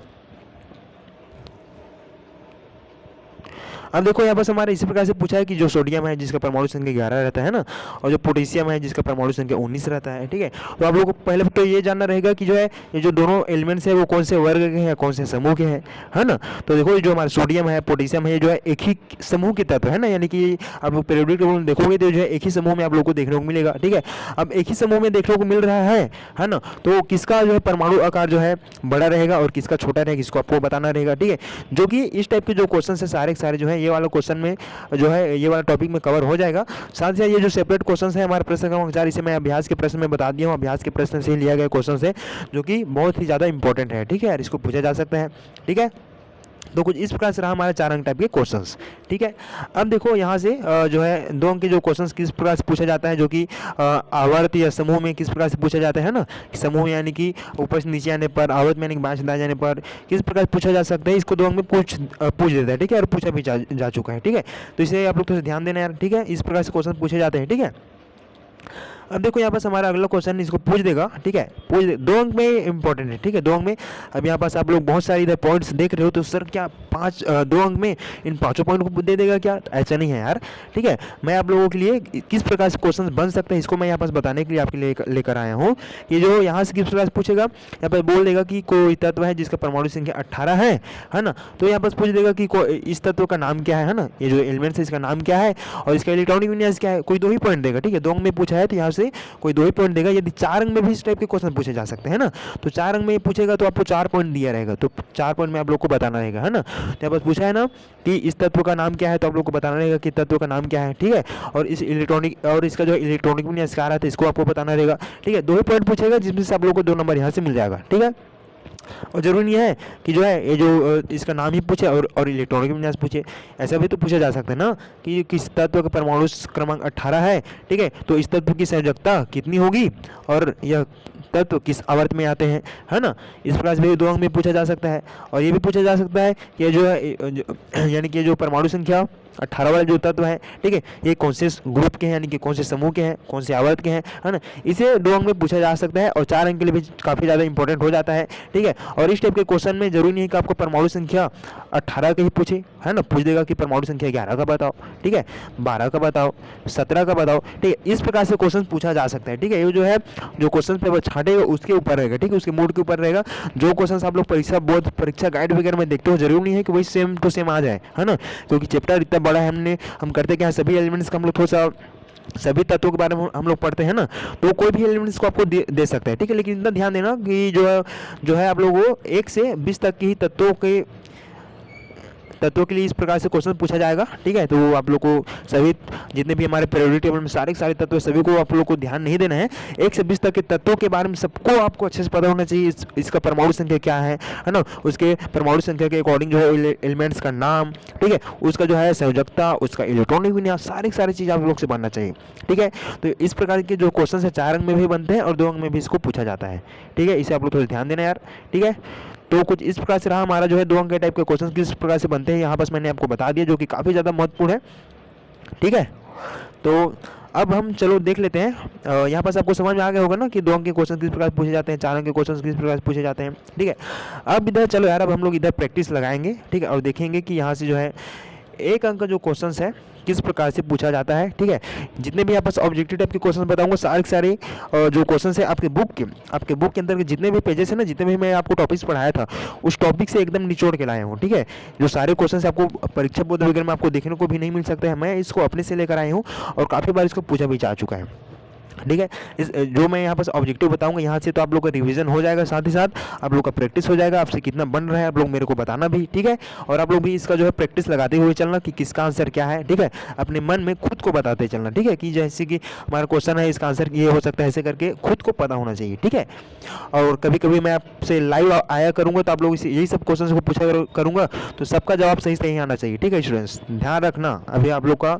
अब देखो यहाँ पर हमारे इसी प्रकार से पूछा है कि जो सोडियम है जिसका परमाणु संख्या 11 रहता है ना, और जो पोटेशियम है जिसका परमाणु संख्या 19 रहता है। ठीक है, तो आप लोगों को पहले तो ये जानना रहेगा कि जो है ये जो दोनों एलिमेंट्स है वो कौन से वर्ग के हैं, कौन से समूह के हैं, है ना। तो देखो जो हमारा सोडियम है, पोटेशियम है, जो है एक ही समूह के तत्व है ना, यानी कि आप लोग पीरियोडिक टेबल में देखोगे तो जो है एक ही समूह में आप लोग को देखने को मिलेगा। ठीक है, अब एक ही समूह में देखने को मिल रहा है ना, तो किसका जो है परमाणु आकार जो है बड़ा रहेगा और किसका छोटा रहेगा, इसको आपको बताना रहेगा। ठीक है, जो कि इस टाइप के जो क्वेश्चन है सारे के सारे जो है ये वाला क्वेश्चन में जो है ये वाला टॉपिक में कवर हो जाएगा। साथ ही ये जो सेपरेट क्वेश्चन है हमारे प्रश्न क्रमांक 4, इसे मैं अभ्यास के प्रश्न में बता दिया हूँ, अभ्यास के प्रश्न से लिया गया क्वेश्चन है जो कि बहुत ही ज़्यादा इंपॉर्टेंट है। ठीक है यार, इसको पूछा जा सकता है। ठीक है, तो कुछ इस प्रकार से रहा हमारे 4 अंक टाइप के क्वेश्चंस। ठीक है, अब देखो यहाँ से जो है 2 अंक के जो क्वेश्चंस किस प्रकार से पूछा जाता है, जो कि आवर्त या समूह में किस प्रकार से पूछा जाता है ना। समूह यानी कि ऊपर से नीचे आने पर, आवर्त में यानी कि बाएं से दाएं जाने पर किस प्रकार से पूछा जा सकता है, इसको 2 अंक में पूछ देता है। ठीक है, और पूछा भी जा चुका है। ठीक है, तो इसे आप लोग थोड़ा ध्यान देना यार। ठीक है, इस प्रकार से क्वेश्चन पूछे जाते हैं। ठीक है, अब देखो यहाँ पास हमारा अगला क्वेश्चन इसको पूछ देगा। ठीक है, पूछ दे 2 अंक में इंपॉर्टेंट है। ठीक है, 2 अंक में अब यहाँ पास आप लोग बहुत सारे इधर पॉइंट्स देख रहे हो, तो सर क्या 2 अंक में इन 5 पॉइंट को दे देगा क्या, ऐसा नहीं है यार। ठीक है, मैं आप लोगों के लिए किस प्रकार से क्वेश्चन बन सकते हैं इसको मैं यहाँ पास बताने के लिए आपके लिए लेकर आया हूँ। कि जो यहाँ से किस प्रकार से पूछेगा, यहाँ पर बोल देगा कि कोई तत्व है जिसका परमाणु संख्या 18 है ना। तो यहाँ पास पूछ देगा कि इस तत्व का नाम क्या है ना, ये जो एलिमेंट्स है इसका नाम क्या है और इसका इलेक्ट्रॉनिक विन्यास क्या है, कोई 2 ही पॉइंट देगा। ठीक है, 2 अंक में पूछा है तो यहाँ आपसे कोई 2 ही पॉइंट देगा। यदि 4 अंक में भी इस टाइप के क्वेश्चन पूछे जा सकते हैं ना, तो 4 अंक में पूछेगा तो आपको 4 पॉइंट दिया रहेगा, तो 4 पॉइंट में आप लोग को बताना रहेगा, है ना। तो यहाँ पर पूछा है ना कि इस तत्व का नाम क्या है, तो आप लोग को बताना रहेगा कि तत्व का नाम क्या है, ठीक है। और इस इलेक्ट्रॉनिक और इसका जो इलेक्ट्रॉनिक विन्यासकार है तो इसको आपको बताना रहेगा, ठीक है। 2 ही पॉइंट पूछेगा जिसमें से आप लोग को 2 नंबर यहाँ से मिल जाएगा, ठीक है। और जरूरी नहीं है कि जो है ये जो इसका नाम ही पूछे और इलेक्ट्रॉनिक विन्यास पूछे, ऐसा भी तो पूछा जा सकता है ना कि किस तत्व का परमाणु क्रमांक 18 है, ठीक है, तो इस तत्व की संयोजकता कितनी होगी और यह तत्व किस आवर्त में आते हैं, है ना। इस प्रकार से भी 2 अंक में पूछा जा सकता है। और ये भी पूछा जा सकता है कि जो है यानी कि जो परमाणु संख्या 18 वाले जो तत्व हैं, ठीक है, ये कौन से ग्रुप के हैं, यानी कि कौन से समूह के हैं, कौन से आवर्त के हैं, है ना। इसे 2 अंक में पूछा जा सकता है और 4 अंक के लिए भी काफ़ी ज़्यादा इंपॉर्टेंट हो जाता है, ठीक है। और इस टाइप के क्वेश्चन में जरूरी नहीं है कि आपको परमाणु संख्या 18 का ही पूछे, है ना, पूछ देगा कि परमाणु संख्या 11 का बताओ, ठीक है, 12 का बताओ, 17 का बताओ, ठीक है। इस प्रकार से क्वेश्चन पूछा जा सकता है, ठीक है। ये जो है जो क्वेश्चन पेपर छाटेगा उसके ऊपर रहेगा, ठीक है, उसके मूड के ऊपर रहेगा। जो क्वेश्चन आप लोग परीक्षा बोर्ड परीक्षा गाइड वगैरह में देखते हो, जरूरी नहीं है कि वही सेम टू सेम आ जाए, है ना, क्योंकि चैप्टर इतना बड़ा है। हम करते क्या है, सभी एलिमेंट्स का हम लोग थोड़ा सा सभी तत्वों के बारे में हम लोग पढ़ते हैं ना, तो कोई भी एलिमेंट्स को आपको दे सकता है, ठीक है। लेकिन इतना ध्यान देना कि जो है आप लोगों को 1 से 20 तक की तत्वों के लिए इस प्रकार से क्वेश्चन पूछा जाएगा, ठीक है। तो आप लोग को सभी जितने भी हमारे पीरियोडिक टेबल में सारे तत्व सभी को आप लोग को ध्यान नहीं देना है। 1 से 20 तक के तत्वों के बारे में सबको आपको अच्छे से पता होना चाहिए। इसका परमाणु संख्या क्या है ना, उसके परमाणु संख्या के अकॉर्डिंग जो है एलिमेंट्स का नाम, ठीक है, उसका जो है संयोजकता, उसका इलेक्ट्रॉनिक विन्यास, सारी चीज़ आप लोग से बनना चाहिए, ठीक है। तो इस प्रकार के जो क्वेश्चन है 4 अंक में भी बनते हैं और 2 अंक में भी इसको पूछा जाता है, ठीक है। इसे आप लोग थोड़ा ध्यान देना यार, ठीक है। तो कुछ इस प्रकार से रहा हमारा जो है 2 अंक के टाइप के क्वेश्चन किस प्रकार से बनते हैं, यहाँ बस मैंने आपको बता दिया, जो कि काफ़ी ज़्यादा महत्वपूर्ण है, ठीक है। तो अब हम चलो देख लेते हैं, यहाँ पर आपको समझ में आ गया होगा ना कि 2 अंक के क्वेश्चन किस प्रकार पूछे जाते हैं, 4 अंक के क्वेश्चन किस प्रकार पूछे जाते हैं, ठीक है। अब इधर चलो यार, अब हम लोग इधर प्रैक्टिस लगाएंगे, ठीक है, और देखेंगे कि यहाँ से जो है 1 अंक का जो क्वेश्चन है किस प्रकार से पूछा जाता है, ठीक है। जितने भी यहाँ पर ऑब्जेक्टिव टाइप के क्वेश्चन बताऊंगा, सारे जो क्वेश्चन है आपके बुक के अंदर के जितने भी पेजेस है ना, जितने भी मैं आपको टॉपिक्स पढ़ाया था उस टॉपिक से एकदम निचोड़ के लाया हूँ, ठीक है। जो सारे क्वेश्चन आपको परीक्षा बोर्ड वगैरह में आपको देखने को भी नहीं मिल सकते हैं, मैं इसको अपने से लेकर आया हूँ और काफ़ी बार इसको पूछा भी जा चुका है, ठीक है। इस जो मैं यहाँ पर ऑब्जेक्टिव बताऊंगा यहाँ से, तो आप लोग का रिवीजन हो जाएगा, साथ ही साथ आप लोग का प्रैक्टिस हो जाएगा। आपसे कितना बन रहा है आप लोग मेरे को बताना भी, ठीक है। और आप लोग भी इसका जो है प्रैक्टिस लगाते हुए चलना कि किसका आंसर क्या है, ठीक है। अपने मन में खुद को बताते चलना, ठीक है, कि जैसे कि हमारा क्वेश्चन है इसका आंसर ये हो सकता है, ऐसे करके खुद को पता होना चाहिए, ठीक है। और कभी कभी मैं आपसे लाइव आया करूँगा तो आप लोग यही सब क्वेश्चन को पूछा करूँगा, तो सबका जवाब सही आना चाहिए, ठीक है। स्टूडेंट्स ध्यान रखना, अभी आप लोग का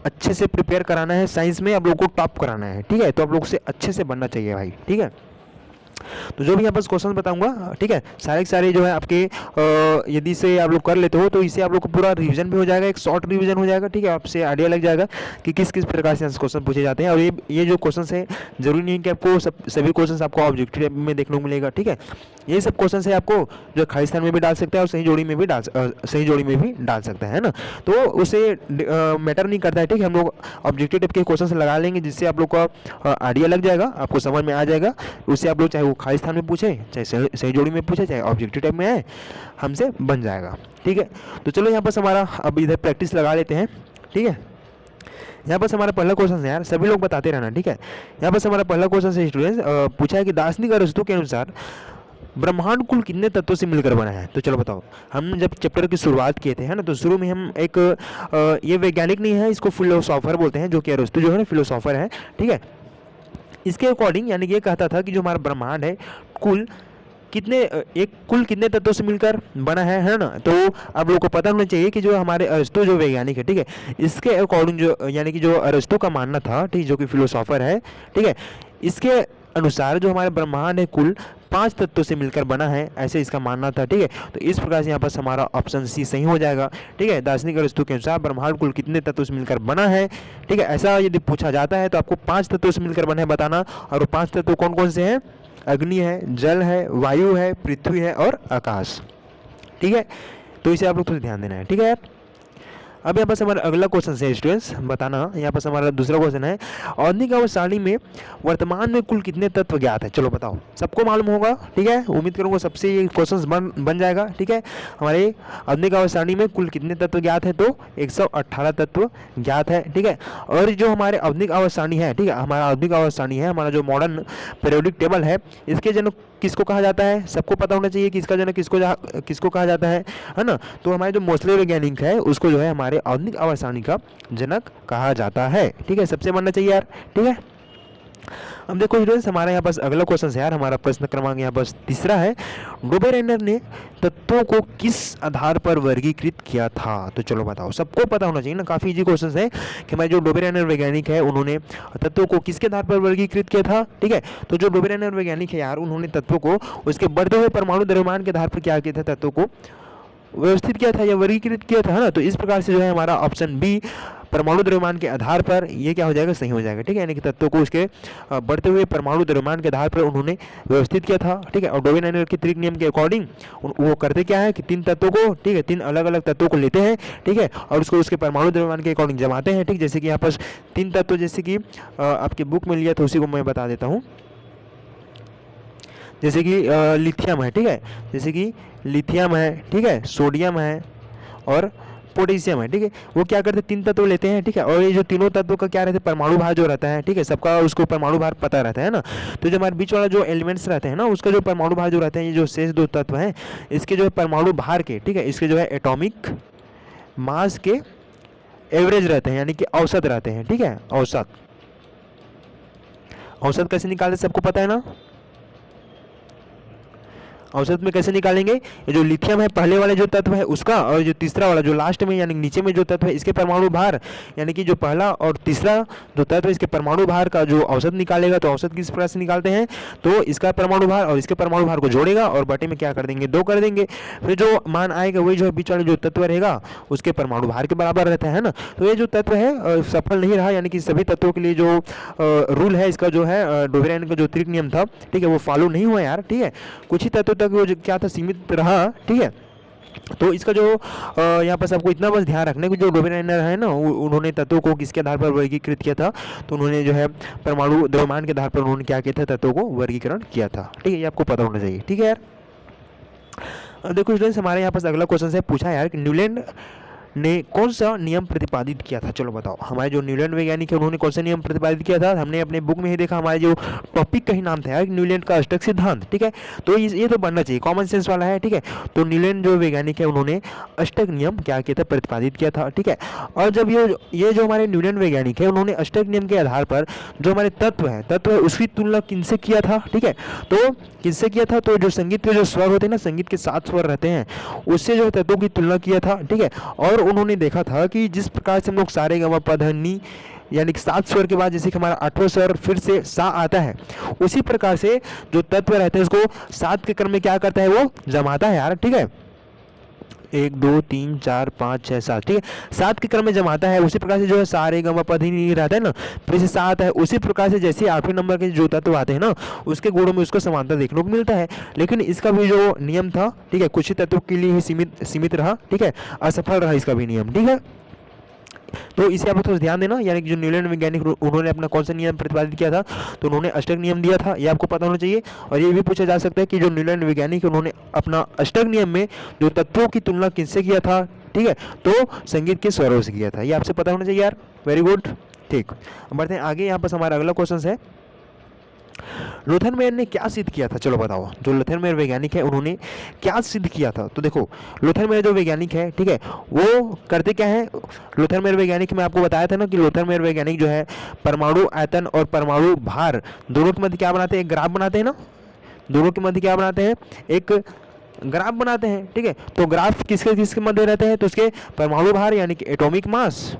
अच्छे से प्रिपेयर कराना है, साइंस में आप लोगों को टॉप कराना है, ठीक है। तो आप लोग से अच्छे से बनना चाहिए भाई, ठीक है। तो जो भी यहाँ पर क्वेश्चन बताऊंगा, ठीक है, सारे जो है आपके यदि से आप लोग कर लेते हो तो इससे आप लोग को पूरा रिवीजन भी हो जाएगा, एक शॉर्ट रिवीजन हो जाएगा, ठीक है। आपसे आइडिया लग जाएगा कि किस प्रकार से क्वेश्चन पूछे जाते हैं। और ये जो क्वेश्चन है जरूरी नहीं कि आपको सभी क्वेश्चन आपको ऑब्जेक्टिव में देखने को मिलेगा, ठीक है। ये सब क्वेश्चन है आपको जो खाली स्थान में भी डाल सकता है और सही जोड़ी में भी डाल सकता है ना। तो उसे मैटर नहीं करता है, ठीक है। हम लोग ऑब्जेक्टिव टाइप के क्वेश्चन लगा लेंगे जिससे आप लोग का आइडिया लग जाएगा, आपको समझ में आ जाएगा। उससे आप लोग चाहे वो खाली स्थान में पूछे, चाहे सही जोड़ी में पूछे, चाहे ऑब्जेक्टिव टाइप में है, हमसे बन जाएगा, ठीक है। तो चलो यहाँ पर हमारा अब इधर प्रैक्टिस लगा लेते हैं, ठीक है। यहाँ पर हमारा पहला क्वेश्चन है यार, सभी लोग बताते रहना, ठीक है। यहाँ पर हमारा पहला क्वेश्चन है स्टूडेंट्स, पूछा है कि दार्शनिक अरस्तु के अनुसार ब्रह्मांड कुल कितने तत्वों से मिलकर बना है। तो चलो बताओ, हम जब चैप्टर की शुरुआत किए थे, है ना, तो शुरू में हम एक ये वैज्ञानिक नहीं है, इसको फिलोसोफर बोलते हैं, जो कि अरस्तु जो है ना फिलोसोफर है, ठीक है। इसके अकॉर्डिंग यानी कि ये कहता था कि जो हमारा ब्रह्मांड है कुल कितने तत्वों से मिलकर बना है ना। तो आप लोगों को पता होना चाहिए कि जो हमारे अरस्तु जो वैज्ञानिक है, ठीक है, इसके अकॉर्डिंग जो यानी कि जो अरस्तु का मानना था, ठीक, जो कि फिलोसोफर है, ठीक है, इसके अनुसार जो हमारे ब्रह्मांड है कुल 5 तत्वों से मिलकर बना है, ऐसे इसका मानना था, ठीक है। तो इस प्रकार से यहाँ पर हमारा ऑप्शन सी सही हो जाएगा, ठीक है। दार्शनिक अरस्तु के अनुसार ब्रह्मांड कुल कितने तत्वों से मिलकर बना है, ठीक है। ऐसा यदि पूछा जाता है तो आपको 5 तत्वों से मिलकर बना है बताना, और वो 5 तत्व कौन कौन से हैं? अग्नि है, जल है, वायु है, पृथ्वी है और आकाश, ठीक है। तो इसे आप लोग थोड़ा ध्यान देना है, ठीक है यार। अब यहाँ पर हमारा अगला क्वेश्चन है स्टूडेंट्स, बताना यहाँ पर हमारा दूसरा क्वेश्चन है, औद्योगिक आवर्त सारणी में वर्तमान में कुल कितने तत्व ज्ञात है। चलो बताओ, सबको मालूम होगा, ठीक है, उम्मीद करूँगा सबसे ये क्वेश्चन बन जाएगा, ठीक है। हमारे औद्योगिक आवर्त सारणी में कुल कितने तत्व ज्ञात है, तो 118 तत्व ज्ञात है, ठीक है। और जो हमारे औद्योगिक आवर्त सारणी है, ठीक है, हमारा औद्योगिक आवर्त सारणी है, हमारा जो मॉडर्न पीरियोडिक टेबल है, इसके जनक किसको कहा जाता है, सबको पता होना चाहिए कि इसका जनक किसको कहा जाता है ना। तो हमारे जो मोसले वैज्ञानिक है उसको जो है हमारे औद्योगिक आवर्त सारणी का जनक कहा जाता है, ठीक है, सबसे मानना चाहिए यार, ठीक है। अब देखो स्टूडेंट्स, हमारे यहाँ पास अगला क्वेश्चन है यार, हमारा प्रश्न क्रमांक यहाँ पास तीसरा है, डोबेरेनर ने तत्वों को किस आधार पर वर्गीकृत किया था। तो चलो बताओ, सबको पता होना चाहिए ना, काफी इजी क्वेश्चन है कि हमारे जो डोबेरेनर वैज्ञानिक है उन्होंने तत्वों को किसके आधार पर वर्गीकृत किया था, ठीक है। तो जो डोबेरेनर वैज्ञानिक है यार, उन्होंने तत्वों को उसके बढ़ते हुए परमाणु द्रव्यमान के आधार पर क्या किया था, तत्वों को व्यवस्थित किया था या वर्गीकृत किया था, है ना। तो इस प्रकार से जो है हमारा ऑप्शन बी परमाणु द्रव्यमान के आधार पर ये क्या हो जाएगा, सही हो जाएगा, ठीक है। यानी कि तत्वों को उसके बढ़ते हुए परमाणु द्रव्यमान के आधार पर उन्होंने व्यवस्थित किया था, ठीक है। और डोबेरेनर के त्रिक नियम के अकॉर्डिंग वो करते क्या है कि तीन तत्वों को, ठीक है, तीन अलग अलग तत्वों को लेते हैं, ठीक है, और उसको उसके परमाणु द्रव्यमान के अकॉर्डिंग जमाते हैं, ठीक। जैसे कि यहाँ पर तीन तत्व जैसे कि आपकी बुक में लिया था उसी को मैं बता देता हूँ। जैसे कि लिथियम है, ठीक है, जैसे कि लिथियम है, ठीक है, सोडियम है और पोटेशियम है, ठीक है। वो क्या करते हैं, तीन तत्व लेते हैं, ठीक है, और ये जो तीनों तत्वों का क्या रहता है, परमाणु भार जो रहता है, ठीक है, सबका उसको परमाणु भार पता रहता है ना। तो जो हमारे बीच वाला जो एलिमेंट्स रहते हैं ना, उसका जो परमाणु भार जो रहते हैं, ये जो शेष दो तत्व हैं, इसके जो है परमाणु भार के, ठीक है, इसके जो है एटॉमिक मास के एवरेज रहते हैं, यानी कि औसत रहते हैं, ठीक है। औसत कैसे निकालते सबको पता है ना, औसत में कैसे निकालेंगे, ये जो लिथियम है पहले वाले जो तत्व है उसका, और जो तीसरा वाला जो लास्ट में यानी नीचे में जो तत्व है इसके परमाणु भार, यानी कि जो पहला और तीसरा जो तत्व है इसके परमाणु भार का जो औसत निकालेगा। तो औसत किस प्रकार से निकालते हैं, तो इसका परमाणु भार और इसके परमाणु भार को जोड़ेगा और बटे में क्या कर देंगे, 2 कर देंगे, फिर जो मान आएगा वही जो है बीच वाले जो तत्व रहेगा उसके परमाणु भार के बराबर रहता है ना। तो ये जो तत्व है सफल नहीं रहा, यानी कि सभी तत्वों के लिए जो रूल है इसका जो है डोबेरेनर का जो त्रिक नियम था, ठीक है, वो फॉलो नहीं हुआ यार, ठीक है। कुछ ही तत्व तक वो क्या था, सीमित रहा, ठीक है। तो इसका जो यहाँ पर सबको इतना बस ध्यान रखना है कि जो डोबेरेनर है ना, उन्होंने तत्वों को किसके आधार पर वर्गीकृत किया था, तो उन्होंने जो है परमाणु द्रव्यमान के आधार पर उन्होंने क्या किया था, तत्वों को वर्गीकरण किया था, ठीक है। ये आपको पता होना चाहिए, ठीक है यार। अब देखो स्टूडेंट्स, हमारे यहाँ पास अगला क्वेश्चन है, पूछा यार कि न्यूलैंड ने कौन सा नियम प्रतिपादित किया था। चलो बताओ, हमारे जो न्यूलैंड वैज्ञानिक है उन्होंने कौन सा नियम प्रतिपादित किया था। हमने अपने बुक में ही देखा, हमारे जो टॉपिक का ही नाम था यार, न्यूलैंड का अष्टक सिद्धांत, ठीक है। तो ये तो बनना चाहिए, कॉमन सेंस वाला है, ठीक है। तो न्यूलैंड जो वैज्ञानिक है उन्होंने अष्टक नियम क्या किया था, प्रतिपादित किया था, ठीक है। और जब ये जो हमारे न्यूलैंड वैज्ञानिक है उन्होंने अष्टक नियम के आधार पर जो हमारे तत्व है उसकी तुलना किनसे किया था, ठीक है। तो किससे किया था, तो जो संगीत के जो स्वर होते हैं ना, संगीत के 7 स्वर रहते हैं, उससे जो तत्वों की तुलना किया था, ठीक है। और उन्होंने देखा था कि जिस प्रकार से हम लोग सारे ग म प ध नि यानी कि 7 स्वर के बाद जैसे कि हमारा 8वां स्वर फिर से सा आता है, उसी प्रकार से जो तत्व रहते हैं उसको 7 के क्रम में क्या करता है, वो जमाता है यार, ठीक है। 1 2 3 4 5 6 7, ठीक है, 7 के क्रम में जमाता है। उसी प्रकार से जो है सारे ग म प ध नि रहता है ना, फिर से 7 है। उसी प्रकार से जैसे 8वें नंबर के जो तत्व आते हैं ना, उसके गुणों में उसको समानता देखने को मिलता है। लेकिन इसका भी जो नियम था, ठीक है, कुछ ही तत्वों के लिए ही सीमित रहा, ठीक है, असफल रहा इसका भी नियम, ठीक है। तो इसे आप थोड़ा ध्यान देना, यानी कि जो न्यूलैंड वैज्ञानिक उन्होंने अपना कौन सा नियम प्रतिपादित किया था, तो उन्होंने अष्टक नियम दिया था, ये आपको पता होना चाहिए। और ये भी पूछा जा सकता है कि जो न्यूलैंड वैज्ञानिक उन्होंने अपना अष्टक नियम में जो तत्वों की तुलना किससे किया था, ठीक है, तो संगीत के स्वरों से किया था, ये आपसे पता होना चाहिए यार। वेरी गुड, ठीक। बढ़ते हैं आगे, यहाँ पर हमारा अगला क्वेश्चन है, लुथेरमेयर ने क्या सिद्ध किया था। चलो बताओ, जो लुथेरमेयर वैज्ञानिक है उन्होंने क्या सिद्ध किया था। तो देखो, लुथेरमेयर जो वैज्ञानिक है, ठीक है, वो करते क्या है, लुथेरमेयर वैज्ञानिक में आपको बताया था ना कि लुथेरमेयर वैज्ञानिक जो है परमाणु आयतन और परमाणु भार दोनों के मध्य क्या बनाते हैं, एक ग्राफ बनाते हैं ना, दोनों के मध्य क्या बनाते हैं, एक ग्राफ बनाते हैं, ठीक है। तो ग्राफ किसके मध्य रहते हैं, तो उसके परमाणु भार यानी कि एटॉमिक मास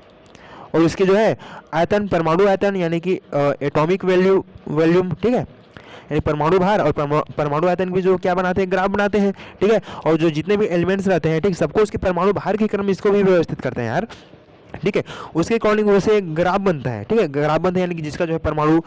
और उसके जो है आयतन, परमाणु आयतन यानी कि एटॉमिक वॉल्यूम, ठीक है, यानी परमाणु भार और परमाणु आयतन भी जो क्या बनाते हैं, ग्राफ बनाते हैं, ठीक है। और जो जितने भी एलिमेंट्स रहते हैं, ठीक, सबको उसके परमाणु भार के क्रम में इसको भी व्यवस्थित करते हैं यार, ठीक है। उसके अकॉर्डिंग वैसे एक ग्राफ बनता है, ठीक है, ग्राफ बनता है यानी कि जिसका जो है परमाणु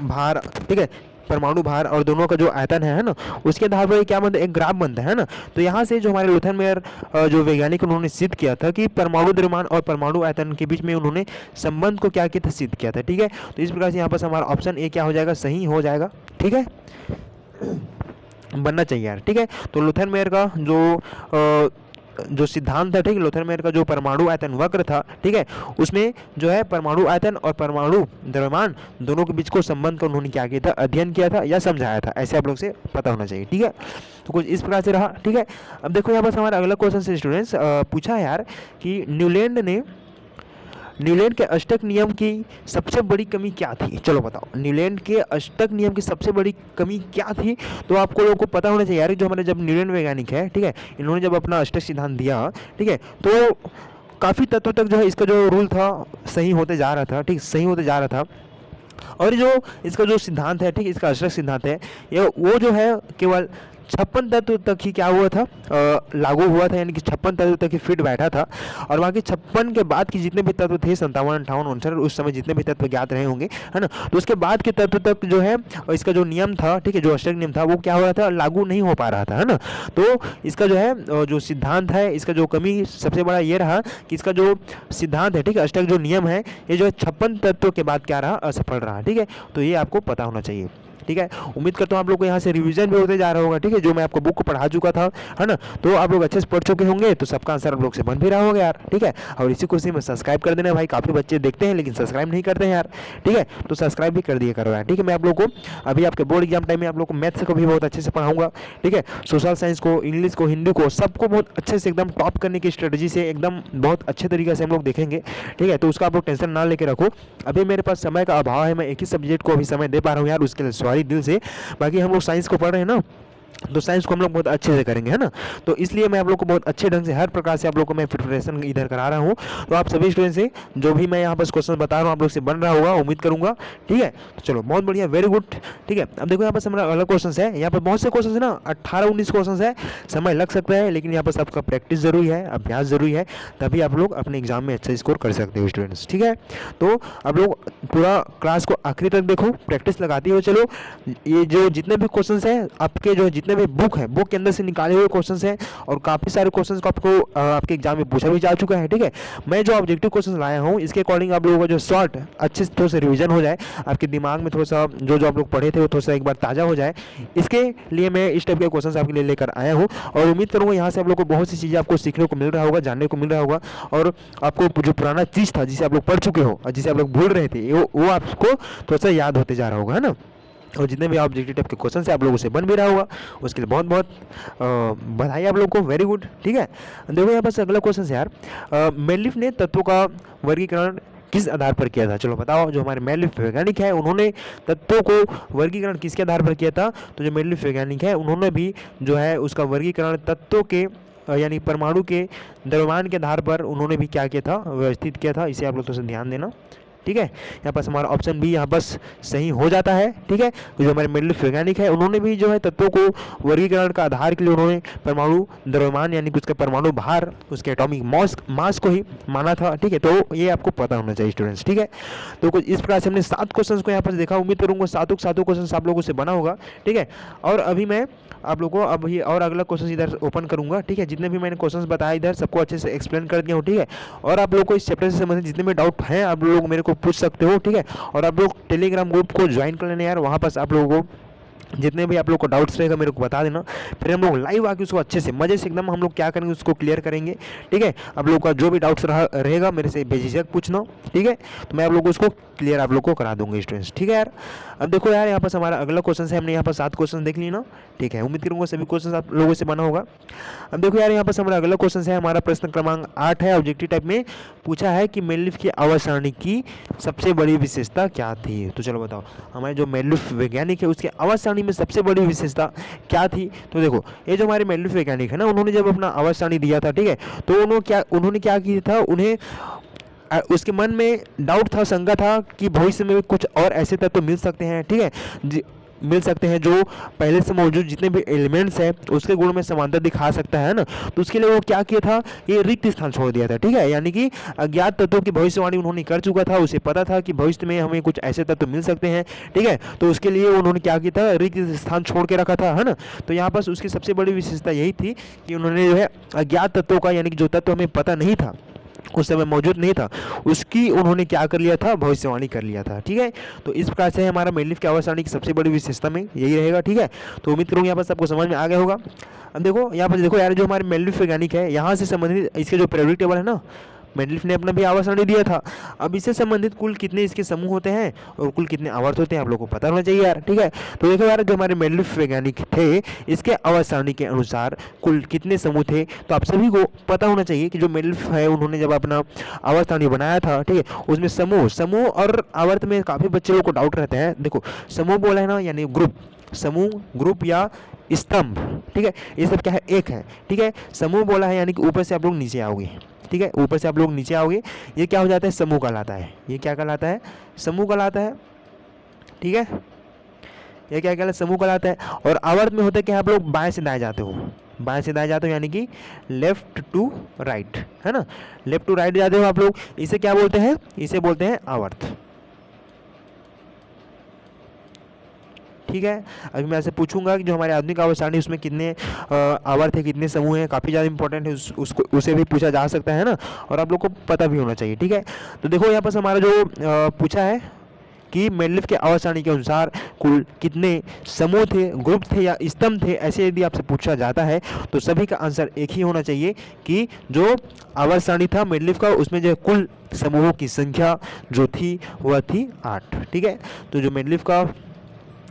भार, ठीक है, परमाणु भार और दोनों का जो आयतन है ना, उसके आधार पर क्या बनता है, एक ग्राफ बनता है ना। तो यहाँ से जो हमारे लुथर मेयर जो वैज्ञानिक उन्होंने सिद्ध किया था कि परमाणु द्रव्यमान और परमाणु आयतन के बीच में उन्होंने संबंध को क्या किया था, सिद्ध किया था। ठीक है, तो इस प्रकार से यहाँ पर हमारा ऑप्शन ए क्या हो जाएगा, सही हो जाएगा। ठीक है, बनना चाहिए यार। ठीक है, तो लुथर मेयर का जो सिद्धांत था, ठीक है, लुथर मेयर का जो परमाणु आयतन वक्र था, ठीक है, उसमें जो है परमाणु आयतन और परमाणु द्रव्यमान दोनों के बीच को संबंध का उन्होंने क्या किया था, अध्ययन किया था या समझाया था, ऐसे आप लोग से पता होना चाहिए। ठीक है, तो कुछ इस प्रकार से रहा। ठीक है, अब देखो यहाँ पर हमारा अगला क्वेश्चन से स्टूडेंट्स पूछा है यार कि न्यूलैंड के अष्टक नियम की सबसे बड़ी कमी क्या थी। चलो बताओ, न्यूलैंड के अष्टक नियम की सबसे बड़ी कमी क्या थी। तो आपको लोगों को पता होना चाहिए यार, जो हमारे जब न्यूलैंड वैज्ञानिक है, ठीक है, इन्होंने जब अपना अष्टक सिद्धांत दिया, ठीक है, तो काफ़ी तत्व तक जो है इसका जो रूल था सही होते जा रहा था। ठीक, सही होते जा रहा था। और जो इसका जो सिद्धांत है, ठीक, इसका अष्टक सिद्धांत है, ये वो जो है केवल 56 तत्व तक ही क्या हुआ था, लागू हुआ था, यानी कि 56 तत्व तक ही फिट बैठा था। और बाकी 56 के बाद की जितने भी तत्व थे 57, 58, 59 उस समय जितने भी तत्व ज्ञात रहे होंगे, है ना, तो उसके बाद के तत्व तक जो है इसका जो नियम था, ठीक है, जो अष्टक नियम था, वो क्या हो रहा था, लागू नहीं हो पा रहा था, है ना। तो इसका जो है जो सिद्धांत है, इसका जो कमी सबसे बड़ा ये रहा कि इसका जो सिद्धांत है, ठीक है, अष्टक जो नियम है, ये जो है 56 तत्वों के बाद क्या रहा, असफल रहा। ठीक है, तो ये आपको पता होना चाहिए। ठीक है, उम्मीद करता हूँ आप लोग को यहाँ से रिवीजन भी होते जा रहा होगा। ठीक है, जो मैं आपको बुक को पढ़ा चुका था, है ना, तो आप लोग अच्छे से पढ़ चुके होंगे, तो सबका आंसर आप लोग से बन भी रहा होगा यार। ठीक है, और इसी खुशी में सब्सक्राइब कर देना भाई, काफ़ी बच्चे देखते हैं लेकिन सब्सक्राइब नहीं करते हैं यार। ठीक है, तो सब्सक्राइब भी कर दिया करो यार। ठीक है, मैं आप लोग को अभी आपके बोर्ड एग्जाम टाइम में आप लोग को मैथ्स को भी बहुत अच्छे से पढ़ाऊंगा। ठीक है, सोशल साइंस को, इंग्लिश को, हिंदी को, सबको बहुत अच्छे से एकदम टॉप करने की स्ट्रेटजी से एकदम बहुत अच्छे तरीके से हम लोग देखेंगे। ठीक है, तो उसका आप लोग टेंशन ना लेके रखो। अभी मेरे पास समय का अभाव है, मैं एक ही सब्जेक्ट को अभी समय दे पा रहा हूँ यार, उसके लिए सॉरी दिल से। बाकी हम लोग साइंस को पढ़ रहे हैं ना, तो साइंस को हम लोग बहुत अच्छे से करेंगे, है ना। तो इसलिए मैं आप लोग को बहुत अच्छे ढंग से हर प्रकार से आप लोग को मैं प्रिपरेशन इधर करा रहा हूँ। तो आप सभी स्टूडेंट से जो भी मैं यहाँ पर क्वेश्चन बता रहा हूँ आप लोग से बन रहा होगा, उम्मीद करूँगा। ठीक है, तो चलो बहुत बढ़िया, वेरी गुड। ठीक है, अब देखो यहाँ पर हमारा अलग क्वेश्चन है, यहाँ पर बहुत से क्वेश्चन है ना, 18-19 क्वेश्चन है, समय लग सकता है, लेकिन यहाँ पर सबका प्रैक्टिस जरूरी है, अभ्यास जरूरी है, तभी आप लोग अपने एग्जाम में अच्छा स्कोर कर सकते हो स्टूडेंट्स। ठीक है, तो आप लोग पूरा क्लास को आखिरी तक देखो, प्रैक्टिस लगाती हो चलो। ये जो जितने भी क्वेश्चन है आपके, जो जितने भी बुक है, बुक के अंदर से निकाले हुए क्वेश्चंस हैं, और काफ़ी सारे क्वेश्चंस को आपको आपके एग्जाम में पूछा भी जा चुका है। ठीक है, मैं जो ऑब्जेक्टिव क्वेश्चंस लाया हूँ, इसके अकॉर्डिंग आप लोगों का जो शॉर्ट अच्छे से थोड़ा सा रिवीजन हो जाए, आपके दिमाग में थोड़ा सा जो आप लोग पढ़े थे वो थोड़ा सा एक बार ताज़ा हो जाए, इसके लिए मैं इस टाइप के क्वेश्चंस आपके लिए लेकर आया हूँ। और उम्मीद करूँगा यहाँ से आप लोग को बहुत सी चीज़ें आपको सीखने को मिल रहा होगा, जानने को मिल रहा होगा, और आपको जो पुराना चीज़ था जिसे आप लोग पढ़ चुके हो और जिसे आप लोग भूल रहे थे, वो आपको थोड़ा सा याद होते जा रहा होगा, है ना। और जितने भी ऑब्जेक्टिव टाइप के क्वेश्चन से आप लोगों से बन भी रहा होगा, उसके लिए बहुत बहुत बधाई आप लोग को, वेरी गुड। ठीक है, देखो यहाँ पर अगला क्वेश्चन है यार, मेलिफ ने तत्वों का वर्गीकरण किस आधार पर किया था। चलो बताओ, जो हमारे मेलिफ वैज्ञानिक है उन्होंने तत्वों को वर्गीकरण किसके आधार पर किया था। तो जो मेलिफ वैज्ञानिक है उन्होंने भी जो है उसका वर्गीकरण तत्वों के यानी परमाणु के द्रव्यमान के आधार पर उन्होंने भी क्या किया था, व्यवस्थित किया था। इसे आप लोग थोड़ा सा ध्यान देना। ठीक है, यहाँ पास हमारा ऑप्शन बी यहाँ पास सही हो जाता है। ठीक है, तो जो हमारे मेलिफ वैज्ञानिक है उन्होंने भी जो है तत्वों को वर्गीकरण का आधार के लिए उन्होंने परमाणु द्रव्यमान यानी कि उसका परमाणु भार, उसके एटॉमिक मास को ही माना था। ठीक है, तो ये आपको पता होना चाहिए स्टूडेंट्स। ठीक है, तो कुछ इस प्रकार से हमने 7 क्वेश्चन को यहाँ पर देखा, उम्मीद करूँगा सातों क्वेश्चन आप लोगों से बना होगा। ठीक है, और अभी मैं आप लोगों को अभी और अगला क्वेश्चन इधर ओपन करूंगा। ठीक है, जितने भी मैंने क्वेश्चंस बताए इधर सबको अच्छे से एक्सप्लेन कर दिया हूँ। ठीक है, और आप लोगों को इस चैप्टर से संबंधित जितने भी डाउट हैं आप लोग मेरे को पूछ सकते हो। ठीक है, और आप लोग टेलीग्राम ग्रुप को ज्वाइन कर लेना यार, वहाँ पर आप लोगों को जितने भी आप लोग को डाउट्स रहेगा मेरे को बता देना, फिर हम लोग लाइव आके उसको अच्छे से मजे से एकदम हम लोग क्या करेंगे उसको क्लियर करेंगे। ठीक है, आप लोग का जो भी डाउट्स रहेगा मेरे से बेझिझक पूछना। ठीक है, तो मैं आप लोग को उसको क्लियर आप लोग को करा दूंगा स्टूडेंट्स। ठीक है यार, अब देखो यार यहाँ पर हमारा अगला क्वेश्चन है, हमने यहाँ पर 7 क्वेश्चन देख ली ना। ठीक है, उम्मीद करूँगा सभी क्वेश्चन आप लोगों से बना होगा। अब देखो यार यहाँ पर हमारा अगला क्वेश्चन है, हमारा प्रश्न क्रमांक 8 है, ऑब्जेक्टिव टाइप में पूछा है कि मेलिफ की आवर्त सारणी की सबसे बड़ी विशेषता क्या थी। तो चलो बताओ, हमारे जो मेलिफ वैज्ञानिक है उसके आवर्त सारणी में सबसे बड़ी विशेषता क्या थी। तो देखो, ये जो हमारे मेलिफ वैज्ञानिक है ना, उन्होंने जब अपना आवर्त सारणी दिया था, ठीक है, तो उन्होंने क्या किया था, उन्हें उसके मन में डाउट था, शंका था कि भविष्य में कुछ और ऐसे तत्व मिल सकते हैं। ठीक है, मिल सकते हैं जो पहले से मौजूद जितने भी एलिमेंट्स हैं उसके गुण में समानता दिखा सकता है ना, तो उसके लिए वो क्या किया था, ये रिक्त स्थान छोड़ दिया था। ठीक है, यानी कि अज्ञात तत्वों की भविष्यवाणी उन्होंने कर चुका था, उसे पता था कि भविष्य में हमें कुछ ऐसे तत्व मिल सकते हैं। ठीक है, तो उसके लिए उन्होंने क्या किया था, रिक्त स्थान छोड़ के रखा था, है ना। तो यहाँ पर उसकी सबसे बड़ी विशेषता यही थी कि उन्होंने जो है अज्ञात तत्वों का, यानी कि जो तत्व हमें पता नहीं था, उस समय मौजूद नहीं था, उसकी उन्होंने क्या कर लिया था, भविष्यवाणी कर लिया था। ठीक है, तो इस प्रकार से हमारा मेंडलीफ की आवर्त सारणी की सबसे बड़ी विशेषता में यही रहेगा। ठीक है, तो उम्मीद करूँगा यहाँ पर सबको समझ में आ गया होगा। अब देखो यहाँ पर, देखो यार, जो हमारे मेंडलीफ वैज्ञानिक है, यहाँ से संबंधित इसके जो पीरियोडिक टेबल है ना, मेंडलीफ ने अपना भी आवर्त सारणी दिया था। अब इससे संबंधित कुल कितने इसके समूह होते हैं और कुल कितने आवर्त होते हैं आप लोगों को पता होना चाहिए यार। ठीक है, तो देखो यार, जो हमारे मेंडलीफ वैज्ञानिक थे, इसके आवर्त सारणी के अनुसार कुल कितने समूह थे, तो आप सभी को पता होना चाहिए कि जो मेंडलीफ है उन्होंने जब अपना आवर्त सारणी बनाया था, ठीक है, उसमें समूह और आवर्त में काफ़ी बच्चे लोग को डाउट रहता है। देखो समूह बोला है ना, यानी ग्रुप, समूह, ग्रुप या स्तंभ। ठीक है, ये सब क्या है, एक है। ठीक है, समूह बोला है यानी कि ऊपर से आप लोग नीचे आओगे। ठीक है, ऊपर से आप लोग नीचे आओगे, ये क्या हो जाता है, समूह कहलाता है। ये क्या कहलाता है, समूह कहलाता है। ठीक है, ये क्या कहलाता है, समूह कहलाता है। और आवर्त में होता है कि आप लोग बाएं से दाएं जाते हो, बाएं से दाएं जाते हो, यानी कि लेफ्ट टू राइट, है ना, लेफ्ट टू राइट जाते हो आप लोग, इसे क्या बोलते हैं, इसे बोलते हैं आवर्त। ठीक है, अभी मैं ऐसे पूछूंगा कि जो हमारे आधुनिक आवर्त सारणी उसमें कितने आवर्त है, कितने समूह हैं, काफ़ी ज़्यादा इंपॉर्टेंट है, उसको उसे भी पूछा जा सकता है ना, और आप लोग को पता भी होना चाहिए। ठीक है, तो देखो यहाँ पर हमारा जो पूछा है कि मेंडलीफ के आवर्त सारणी के अनुसार कुल कितने समूह थे, ग्रुप थे या स्तंभ थे, ऐसे यदि आपसे पूछा जाता है तो सभी का आंसर एक ही होना चाहिए कि जो आवर्त सारणी था मेंडलीफ का, उसमें जो कुल समूहों की संख्या जो थी वह थी 8। ठीक है, तो जो मेंडलीफ का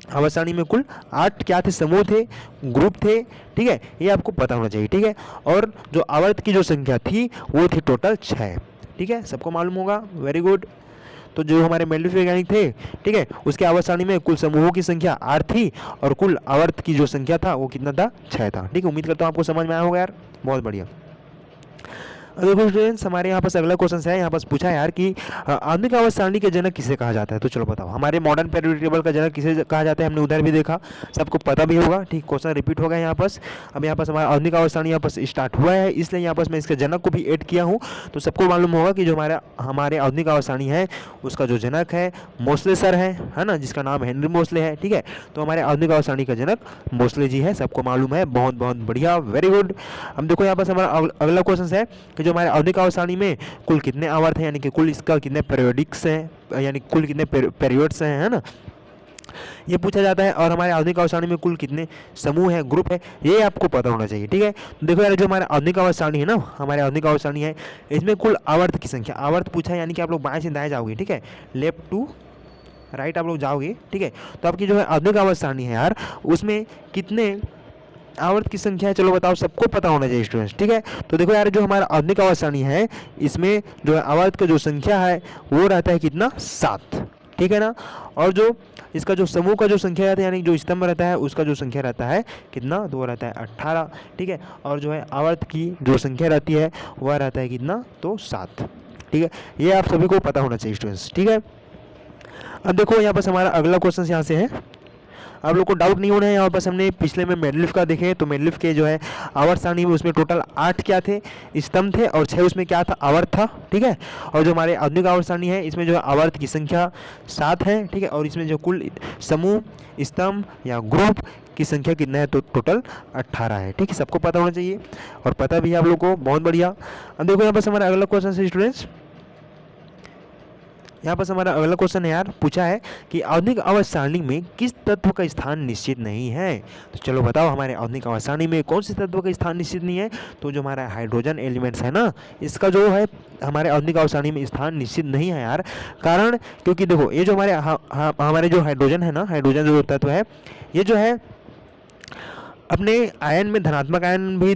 आवर्त सारणी में कुल 8 क्या थे, समूह थे, ग्रुप थे। ठीक है, ये आपको पता होना चाहिए। ठीक है, और जो आवर्त की जो संख्या थी वो थी टोटल 6। ठीक है, सबको मालूम होगा, वेरी गुड। तो जो हमारे मेंडलीफ वैज्ञानिक थे, ठीक है, उसके आवर्त सारणी में कुल समूहों की संख्या 8 थी और कुल आवर्त की जो संख्या था वो कितना था, 6 था। ठीक है, उम्मीद करता हूँ आपको समझ में आया होगा यार, बहुत बढ़िया। देखो स्टूडेंट्स, हमारे यहाँ पास अगला क्वेश्चन है, यहाँ पास पूछा है यार कि आधुनिक आवर्त सारणी के जनक किसे कहा जाता है, तो चलो बताओ, हमारे मॉडर्न पीरियोडिक टेबल का जनक किसे कहा जाता है, हमने उधर भी देखा, सबको पता भी होगा। ठीक, क्वेश्चन रिपीट होगा यहाँ पास। अब यहाँ पास हमारा आधुनिक आवर्त सारणी यहाँ पास स्टार्ट हुआ है, इसलिए यहाँ पास मैं इसके जनक को भी ऐड किया हूँ। तो सबको मालूम होगा कि जो हमारे आधुनिक आवर्त सारणी है उसका जो जनक है मोसले सर है ना, जिसका नाम हेनरी मोसले है। ठीक है, तो हमारे आधुनिक आवर्त सारणी का जनक मोसले जी है, सबको मालूम है, बहुत बहुत बढ़िया, वेरी गुड। अब देखो यहाँ पास हमारा अगला क्वेश्चन है कि जो हमारे आधुनिक आवर्त सारणी में कुल कितने आवर्त हैं, यानी कि कुल इसका कितने पीरियोडिक्स हैं, यानी कुल कितने पीरियड्स हैं, है ना, ये पूछा जाता है। और हमारे आधुनिक आवर्त सारणी में कुल कितने समूह है, ग्रुप है, ये आपको पता होना चाहिए। ठीक है, तो देखो यार, जो हमारा आधुनिक आवर्त सारणी है ना, हमारे आधुनिक आवर्त सारणी है, इसमें कुल आवर्त की संख्या, आवर्त पूछा है यानी कि आप लोग बाएं से दाएं जाओगे। ठीक है, लेफ्ट टू राइट आप लोग जाओगे। ठीक है, तो आपकी जो है आधुनिक आवर्त सारणी है यार, उसमें कितने आवर्त की संख्या है, चलो बताओ, सबको पता होना चाहिए स्टूडेंट्स। ठीक है, तो देखो यार, जो हमारा आधुनिक आवर्त सारणी है इसमें जो है आवर्त का जो संख्या है वो रहता है कितना, 7। ठीक है ना, और जो इसका जो समूह का जो संख्या रहता है, यानी जो स्तंभ रहता है उसका जो संख्या रहता है कितना, तो वो रहता है 18। ठीक है, और जो है आवर्त की जो संख्या रहती है वह रहता है कितना, तो 7। ठीक है, ये आप सभी को पता होना चाहिए स्टूडेंट्स। ठीक है, अब देखो यहाँ पर हमारा अगला क्वेश्चन यहाँ से है, आप लोग को डाउट नहीं होना है। यहाँ पर हमने पिछले में मेंडलीफ का देखे, तो मेंडलीफ के जो है आवर्त सारणी में उसमें टोटल 8 क्या थे, स्तंभ थे, और 6 उसमें क्या था, आवर्त था। ठीक है, और जो हमारे आधुनिक आवर्त सारणी है इसमें जो है आवर्त की संख्या 7 है। ठीक है, और इसमें जो कुल समूह, स्तंभ या ग्रुप की संख्या कितना है, तो टोटल 18 है। ठीक है, सबको पता होना चाहिए और पता भी है आप लोग को, बहुत बढ़िया। अब देखो यहाँ पर हमारा अगला क्वेश्चन है स्टूडेंट्स, यहाँ पर हमारा अगला क्वेश्चन है यार, पूछा है कि आधुनिक आवर्त सारणी में किस तत्व का स्थान निश्चित नहीं है, तो चलो बताओ, हमारे आधुनिक आवर्त सारणी में कौन से तत्व का स्थान निश्चित नहीं है, तो जो हमारा हाइड्रोजन एलिमेंट्स है ना, इसका जो है हमारे आधुनिक आवर्त सारणी में स्थान निश्चित नहीं है यार। कारण, क्योंकि देखो ये जो हमारे जो हाइड्रोजन है ना, हाइड्रोजन जो तत्व है ये जो है अपने आयन में धनात्मक आयन भी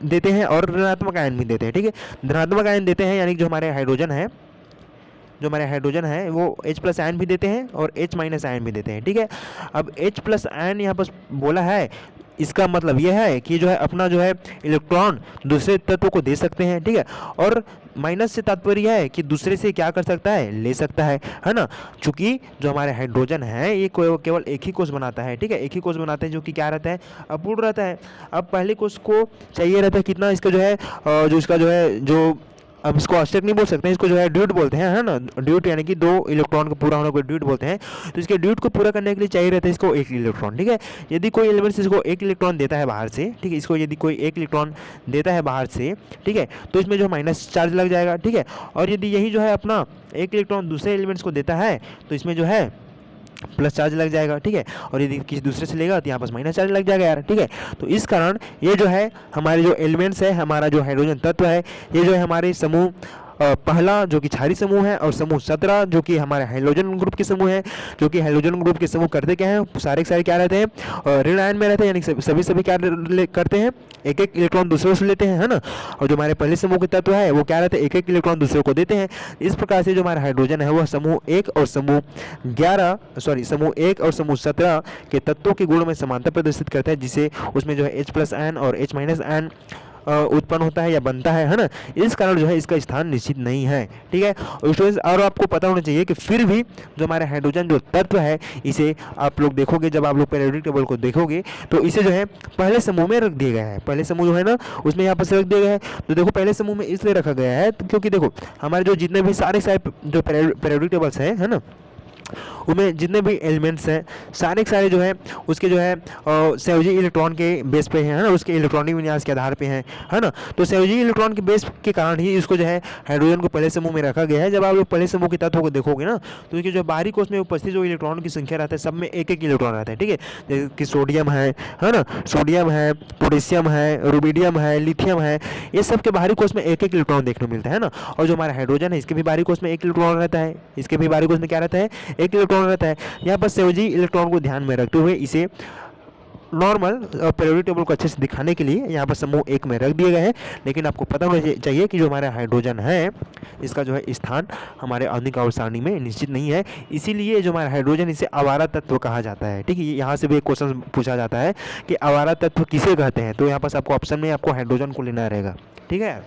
देते हैं और ऋणात्मक आयन भी देते हैं। ठीक है, धनात्मक आयन देते हैं यानी जो हमारे हाइड्रोजन है वो H+ आयन भी देते हैं और H- आयन भी देते हैं। ठीक है, अब H+ आयन यहाँ पर बोला है, इसका मतलब यह है कि जो है अपना जो है इलेक्ट्रॉन दूसरे तत्व को दे सकते हैं, ठीक है। और माइनस से तात्पर्य यह है कि दूसरे से क्या कर सकता है, ले सकता है ना। चूंकि जो हमारे हाइड्रोजन है ये केवल एक ही कोष बनाता है, ठीक है, एक ही कोष बनाते हैं जो कि क्या रहता है, अपूर्ण रहता है। अब पहले कोष को चाहिए रहता है कितना, इसका जो है जो इसका जो है जो, अब इसको अष्टक नहीं बोल सकते हैं, इसको जो है ड्यूट बोलते हैं, है ना। ड्यूट यानी कि 2 इलेक्ट्रॉन का पूरा होने को ड्यूट बोलते हैं। तो इसके ड्यूट को पूरा करने के लिए चाहिए रहता है इसको 1 इलेक्ट्रॉन, ठीक है। यदि कोई एलिमेंट इसको 1 इलेक्ट्रॉन देता है बाहर से, ठीक है, इसको यदि कोई 1 इलेक्ट्रॉन देता है बाहर से, ठीक है, तो इसमें जो माइनस चार्ज लग जाएगा, ठीक है। और यदि यही जो है अपना 1 इलेक्ट्रॉन दूसरे एलिमेंट्स को देता है तो इसमें जो है प्लस चार्ज लग जाएगा, ठीक है। और यदि किसी दूसरे से लेगा तो यहाँ पर माइनस चार्ज लग जाएगा यार, ठीक है। तो इस कारण ये जो है हमारे जो एलिमेंट्स है, हमारा जो हाइड्रोजन तत्व है, ये जो है हमारे समूह पहला जो कि क्षारीय समूह है, और समूह 17 जो कि हमारे हाइड्रोजन ग्रुप के समूह है, जो कि हाइड्रोजन ग्रुप के समूह करते क्या हैं, सारे के सारे क्या रहते हैं, ऋण आयन में रहते हैं, यानी सभी क्या करते हैं, एक एक इलेक्ट्रॉन दूसरे से लेते हैं, है ना। और जो हमारे पहले समूह के तत्व है वो क्या रहते हैं, एक एक इलेक्ट्रॉन दूसरे को देते हैं। इस प्रकार से जो हमारा हाइड्रोजन है वह समूह 1 और समूह 17 के तत्वों के गुणों में समानता प्रदर्शित करता है, जिसे उसमें जो है H+ आयन और H- आयन उत्पन्न होता है या बनता है ना। इस कारण जो है इसका स्थान निश्चित नहीं है, ठीक है। और स्टूडेंट्स, और आपको पता होना चाहिए कि फिर भी जो हमारे हाइड्रोजन जो तत्व है, इसे आप लोग देखोगे, जब आप लोग पीरियोडिक टेबल को देखोगे तो इसे जो है पहले समूह में रख दिया गया है। पहले समूह जो है ना उसमें यहाँ पर से रख दिया गया है। तो देखो पहले समूह में इसलिए रखा गया है क्योंकि देखो हमारे जो जितने भी सारे जो पीरियोडिक टेबल्स है ना, उनमें जितने भी एलिमेंट्स हैं सारे के सारे जो है उसके जो है संयोजी इलेक्ट्रॉन के बेस पे हैं, है ना, उसके इलेक्ट्रॉनिक विन्यास के आधार पे हैं, है ना। तो संयोजी इलेक्ट्रॉन के बेस के कारण ही इसको जो है हाइड्रोजन को पहले समूह में रखा गया है। जब आप लोग पहले समूह के तत्वों को देखोगे ना तो इसके जो बाहरी कोष में उपस्थित जो इलेक्ट्रॉन की संख्या रहता है सब में एक एक इलेक्ट्रॉन रहता है, ठीक है। जैसे कि सोडियम है ना, सोडियम है, पोटेशियम है, रुबिडियम है, लिथियम है, ये सब के बाहरी कोष में एक एक इलेक्ट्रॉन देखने को मिलता है ना। और जो हमारा हाइड्रोजन है इसके भी बाहरी कोष में एक इलेक्ट्रॉन रहता है, इसके भी बाहरी कोष में क्या रहता है, एक इलेक्ट्रॉन रहता है। यहाँ पर संयोजी इलेक्ट्रॉन को ध्यान में रखते हुए इसे नॉर्मल पीरियोडिक टेबल को अच्छे से दिखाने के लिए यहाँ पर समूह 1 में रख दिए गए हैं। लेकिन आपको पता होना चाहिए कि जो हमारा हाइड्रोजन है इसका जो है स्थान हमारे आधुनिक आवर्त सारणी में निश्चित नहीं है। इसीलिए जो हमारा हाइड्रोजन इसे आवारा तत्व कहा जाता है, ठीक है। यहाँ से भी एक क्वेश्चन पूछा जाता है कि आवारा तत्व किसे कहते हैं, तो यहाँ पर आपको ऑप्शन में आपको हाइड्रोजन को लेना रहेगा, ठीक है।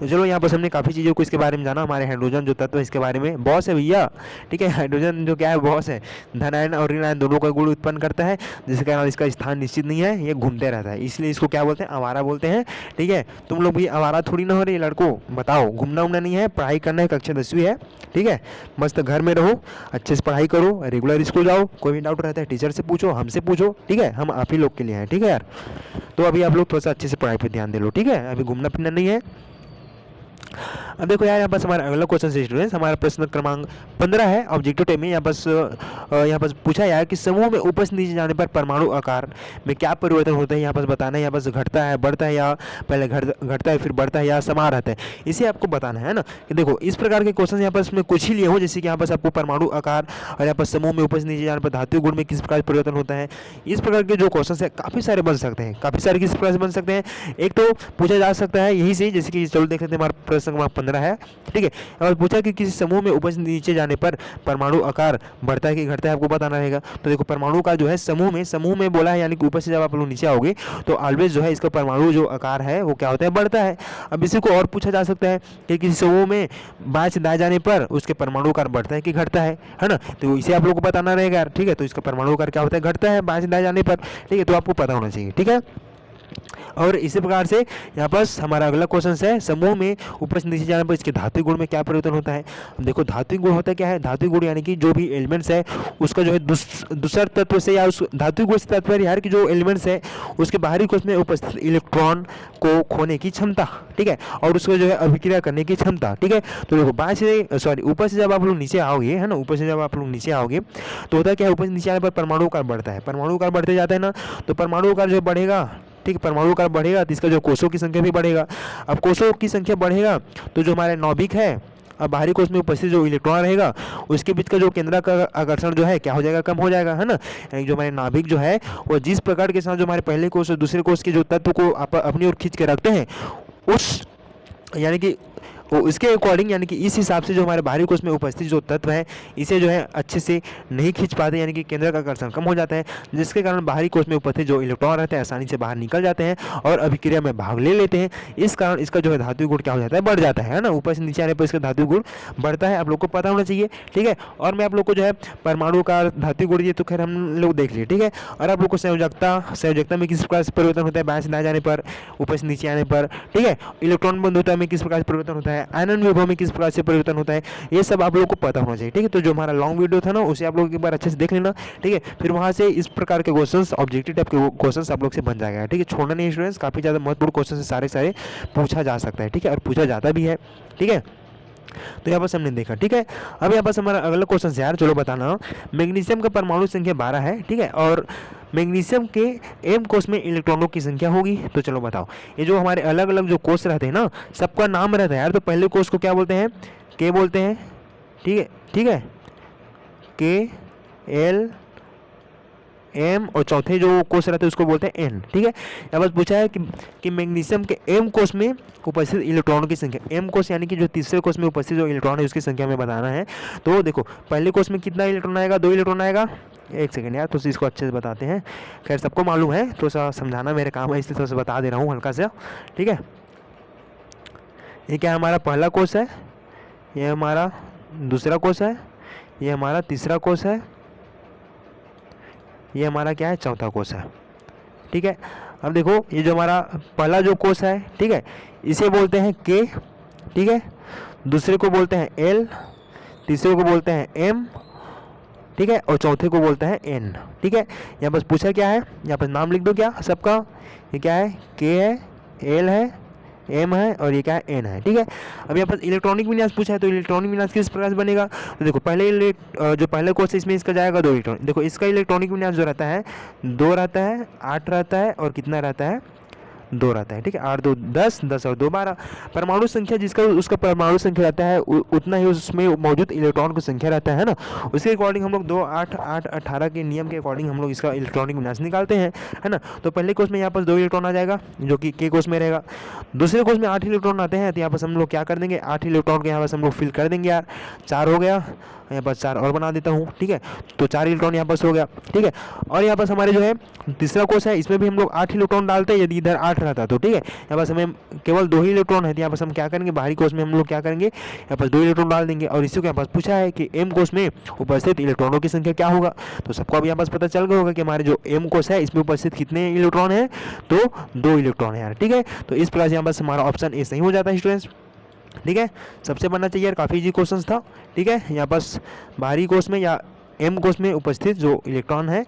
तो चलो यहाँ पर हमने काफ़ी चीज़ों को इसके बारे में जाना। हमारे हाइड्रोजन जो तत्व है इसके बारे में बॉस है भैया, ठीक है। हाइड्रोजन जो क्या है बॉस है, धन आयन और ऋण आयन दोनों का गुण उत्पन्न करता है, जिसके कारण इसका स्थान निश्चित नहीं है, ये घूमते रहता है, इसलिए इसको क्या बोलते हैं, आवारा बोलते हैं, ठीक है। तुम लोग भी आवारा थोड़ी ना हो रही लड़कों, बताओ, घूमना उमना नहीं है, पढ़ाई करना है, कक्षा 10वीं है, ठीक है। मस्त घर में रहो, अच्छे से पढ़ाई करो, रेगुलर स्कूल जाओ, कोई भी डाउट रहता है टीचर से पूछो, हमसे पूछो, ठीक है। हम आप ही लोग के लिए हैं, ठीक है यार। तो अभी आप लोग थोड़ा सा अच्छे से पढ़ाई पर ध्यान दे लो, ठीक है। अभी घूमना फिरना नहीं है। अब देखो यार यहाँ पास हमारा अगला क्वेश्चन से स्टूडेंट्स, हमारा प्रश्न क्रमांक 15 है ऑब्जेक्टिव टाइप में। यहाँ पास पूछा यार कि समूह में उपस्थित नीचे जाने पर परमाणु आकार में क्या परिवर्तन होता है, यहाँ पास बताना है। यहाँ पास घटता है, बढ़ता है, या पहले घटता है फिर बढ़ता है, या समान रहता है, इसे आपको बताना है ना। कि देखो इस प्रकार के क्वेश्चन यहाँ पास मैं कुछ ही लिए हूँ, जैसे कि यहाँ पास आपको परमाणु आकार और यहाँ पर समूह में उपस्थित नीचे जाने पर धातु गुण में किस प्रकार परिवर्तन होता है, इस प्रकार के जो क्वेश्चन है काफ़ी सारे बन सकते हैं, काफ़ी सारे किस प्रकार से बन सकते हैं। एक तो पूछा जा सकता है यही से, जैसे कि चलो देख लेते हैं, हमारा प्रश्न क्रमांक 15 है, ठीक है। और पूछा कि किसी समूह में उपस्थित नीचे जाने पर परमाणु आकार बढ़ता है कि घटता है, आपको बताना रहेगा। तो देखो परमाणु का जो है समूह में बोला है, यानी कि ऊपर से जब आप लोग नीचे आओगे तो ऑलवेज जो है इसका परमाणु जो आकार है वो क्या होता है, बढ़ता है। अब इसी को और पूछा जा सकता है कि किसी समूह में बाएं से दाएं जाने पर उसके परमाणु आकार बढ़ता है कि घटता है ना। तो इसे आप लोग को बताना रहेगा यार, ठीक है। तो इसका परमाणु आकार क्या होता है, घटता है बाएं से दाएं जाने पर, ठीक है। तो आपको पता होना चाहिए, ठीक है। और इसी प्रकार से यहाँ पर हमारा अगला क्वेश्चन है, समूह में ऊपर से नीचे जाने पर इसके धात्विक गुण में क्या परिवर्तन होता है। देखो धात्विक गुण होता है क्या है, धात्विक गुण यानी कि जो भी एलिमेंट्स है उसका जो है दूसर तत्व से, या उस धात्विक गुण से तात्पर्य यार कि जो एलिमेंट्स है उसके बाहरी कोष में उपस्थित इलेक्ट्रॉन को खोने की क्षमता, ठीक है, और उसको जो है अभिक्रिया करने की क्षमता, ठीक है। तो देखो ऊपर से जब आप लोग नीचे आओगे, है ना, ऊपर से जब आप लोग नीचे आओगे तो होता है क्या, ऊपर से नीचे आने पर परमाणु आकार बढ़ता है, परमाणु आकार बढ़ते जाता है ना। तो परमाणु आकार जो बढ़ेगा, ठीक, परमाणु आकार बढ़ेगा तो इसका जो कोषों की संख्या भी बढ़ेगा। अब कोषों की संख्या बढ़ेगा तो जो हमारे नाभिक है, अब बाहरी कोष में उपस्थित जो इलेक्ट्रॉन रहेगा उसके बीच का जो केंद्र का आकर्षण जो है क्या हो जाएगा, कम हो जाएगा, है ना। यानी जो हमारे नाभिक जो है वो जिस प्रकार के साथ जो हमारे पहले कोष और दूसरे कोष के जो तत्व को अपनी ओर खींच के रखते हैं, उस यानी कि उसके अकॉर्डिंग यानी कि इस हिसाब से जो हमारे बाहरी कोश में उपस्थित जो तत्व है इसे जो है अच्छे से नहीं खींच पाते, यानी कि केंद्र का आकर्षण कम हो जाता है, जिसके कारण बाहरी कोश में उपस्थित जो इलेक्ट्रॉन रहते हैं आसानी से बाहर निकल जाते हैं और अभिक्रिया में भाग ले लेते हैं। इस कारण इसका जो है धातु गुण क्या हो जाता है, बढ़ जाता है ना, ऊपर से नीचे आने पर इसका धातु गुण बढ़ता है, आप लोग को पता होना चाहिए। ठीक है, और मैं आप लोग को जो है परमाणु का धातु गुण ये तो खैर हम लोग देख लिए। ठीक है, और आप लोग को संयोजकता में किस प्रकार से परिवर्तन होता है, बाएं से दाएं जाने पर, ऊपर से नीचे आने पर। ठीक है, इलेक्ट्रॉन बंधुता में किस प्रकार से परिवर्तन होता है, आयनन विभव में किस प्रकार से परिवर्तन होता है, ये सब आप लोग को पता होना चाहिए। ठीक है, तो जो हमारा लॉन्ग वीडियो था ना उसे आप लोग एक बार अच्छे से देख लेना। ठीक है, फिर वहाँ से इस प्रकार के क्वेश्चंस, ऑब्जेक्टिव टाइप के क्वेश्चंस आप लोग से बन जाएगा। ठीक है, छोड़ना नहीं स्टूडेंट्स, काफ़ी ज़्यादा महत्वपूर्ण क्वेश्चन सारे पूछा जा सकता है। ठीक है, और पूछा जाता भी है। ठीक है, तो यहाँ पर हमने देखा। ठीक है, अब यहाँ पर हमारा अगला क्वेश्चन है यार, चलो बताना। मैग्नीशियम का परमाणु संख्या 12 है। ठीक है, और मैग्नीशियम के एम कोश में इलेक्ट्रॉनों की संख्या होगी। तो चलो बताओ, ये जो हमारे अलग अलग जो कोश रहते हैं ना, सबका नाम रहता है यार। तो पहले कोश को क्या बोलते हैं, के बोलते हैं। ठीक है, ठीक है, के, एल, एम, और चौथे जो कोश रहते हैं उसको बोलते हैं एन। ठीक है, यहाँ बस पूछा है कि मैग्नीशियम के एम कोश में उपस्थित इलेक्ट्रॉनों की संख्या, एम कोश यानी कि जो तीसरे कोश में उपस्थित जो इलेक्ट्रॉन है उसकी संख्या में बताना है। तो देखो पहले कोश में कितना इलेक्ट्रॉन आएगा, 2 इलेक्ट्रॉन आएगा। एक सेकेंड यार, तो इसको अच्छे से बताते हैं, खैर सबको मालूम है, तो सा समझाना मेरे काम है, इसलिए थोड़ा सा बता दे रहा हूँ हल्का सा। ठीक है, ये क्या है, हमारा पहला कोश है, ये हमारा दूसरा कोश है, ये हमारा तीसरा कोश है, ये हमारा क्या है, चौथा कोश है। ठीक है, अब देखो ये जो हमारा पहला जो कोश है, ठीक है, इसे बोलते हैं के। ठीक है, दूसरे को बोलते हैं एल, तीसरे को बोलते हैं एम। ठीक है, और चौथे को बोलते हैं एन। ठीक है, यहाँ बस पूछा क्या है, यहाँ पर नाम लिख दो क्या सबका, ये क्या है, के है, एल है, एम है, और ये क्या है, एन है। ठीक है, अब यहाँ पर इलेक्ट्रॉनिक विन्यास पूछा है, तो इलेक्ट्रॉनिक विन्यास किस प्रकार से बनेगा। तो देखो पहले जो पहले कोर्स है इसमें इसका जाएगा 2 इलेक्ट्रॉन। देखो इसका इलेक्ट्रॉनिक विन्यास जो रहता है 2 रहता है, 8 रहता है, और कितना रहता है, 2 रहता है। ठीक है, 8 2 10, 10 और 2 12। परमाणु संख्या जिसका उसका परमाणु संख्या रहता है उतना ही उसमें मौजूद इलेक्ट्रॉन की संख्या रहता है ना, उसके अकॉर्डिंग हम लोग 2 8 8 18 के नियम के अकॉर्डिंग हम लोग इसका इलेक्ट्रॉनिक विन्यास निकालते हैं, है ना। तो पहले कोर्स में यहाँ पर 2 इलेक्ट्रॉन आ जाएगा जो कि के कोर्स में रहेगा। दूसरे कोर्स में 8 इलेक्ट्रॉन आते हैं, तो यहाँ पर हम लोग क्या कर देंगे, 8 इलेक्ट्रॉन को यहाँ पर हम लोग फिल कर देंगे यार। 4 हो गया, यहाँ पर 4 और बना देता हूँ। ठीक है, तो 4 इलेक्ट्रॉन यहाँ पर हो गया। ठीक है, और यहाँ पर हमारे जो है तीसरा कोर्स है, इसमें भी हम लोग 8 इलेक्ट्रॉन डालते हैं, यदि इधर 8 रहता तो। ठीक है, यहाँ पर हमें केवल 2 ही इलेक्ट्रॉन है, तो यहाँ पर हम क्या करेंगे, बाहरी कोर्स में हम लोग क्या करेंगे, यहाँ पर 2 इलेक्ट्रॉन डाल देंगे। और इसी को यहाँ पर पूछा है कि एम कोर्स में उपस्थित इलेक्ट्रॉनों की संख्या क्या होगा। तो सबको अब यहाँ पर पता चल गया होगा कि हमारे जो एम कोर्स है इसमें उपस्थित कितने इलेक्ट्रॉन है, तो 2 इलेक्ट्रॉन है यार। ठीक है, तो इस प्रकार से यहाँ पर हमारा ऑप्शन ए सही हो जाता है स्टूडेंट्स। ठीक है, सबसे बनना चाहिए यार, काफ़ी इजी क्वेश्चन था। ठीक है, यहाँ बस बाहरी कोश में या एम कोश में उपस्थित जो इलेक्ट्रॉन है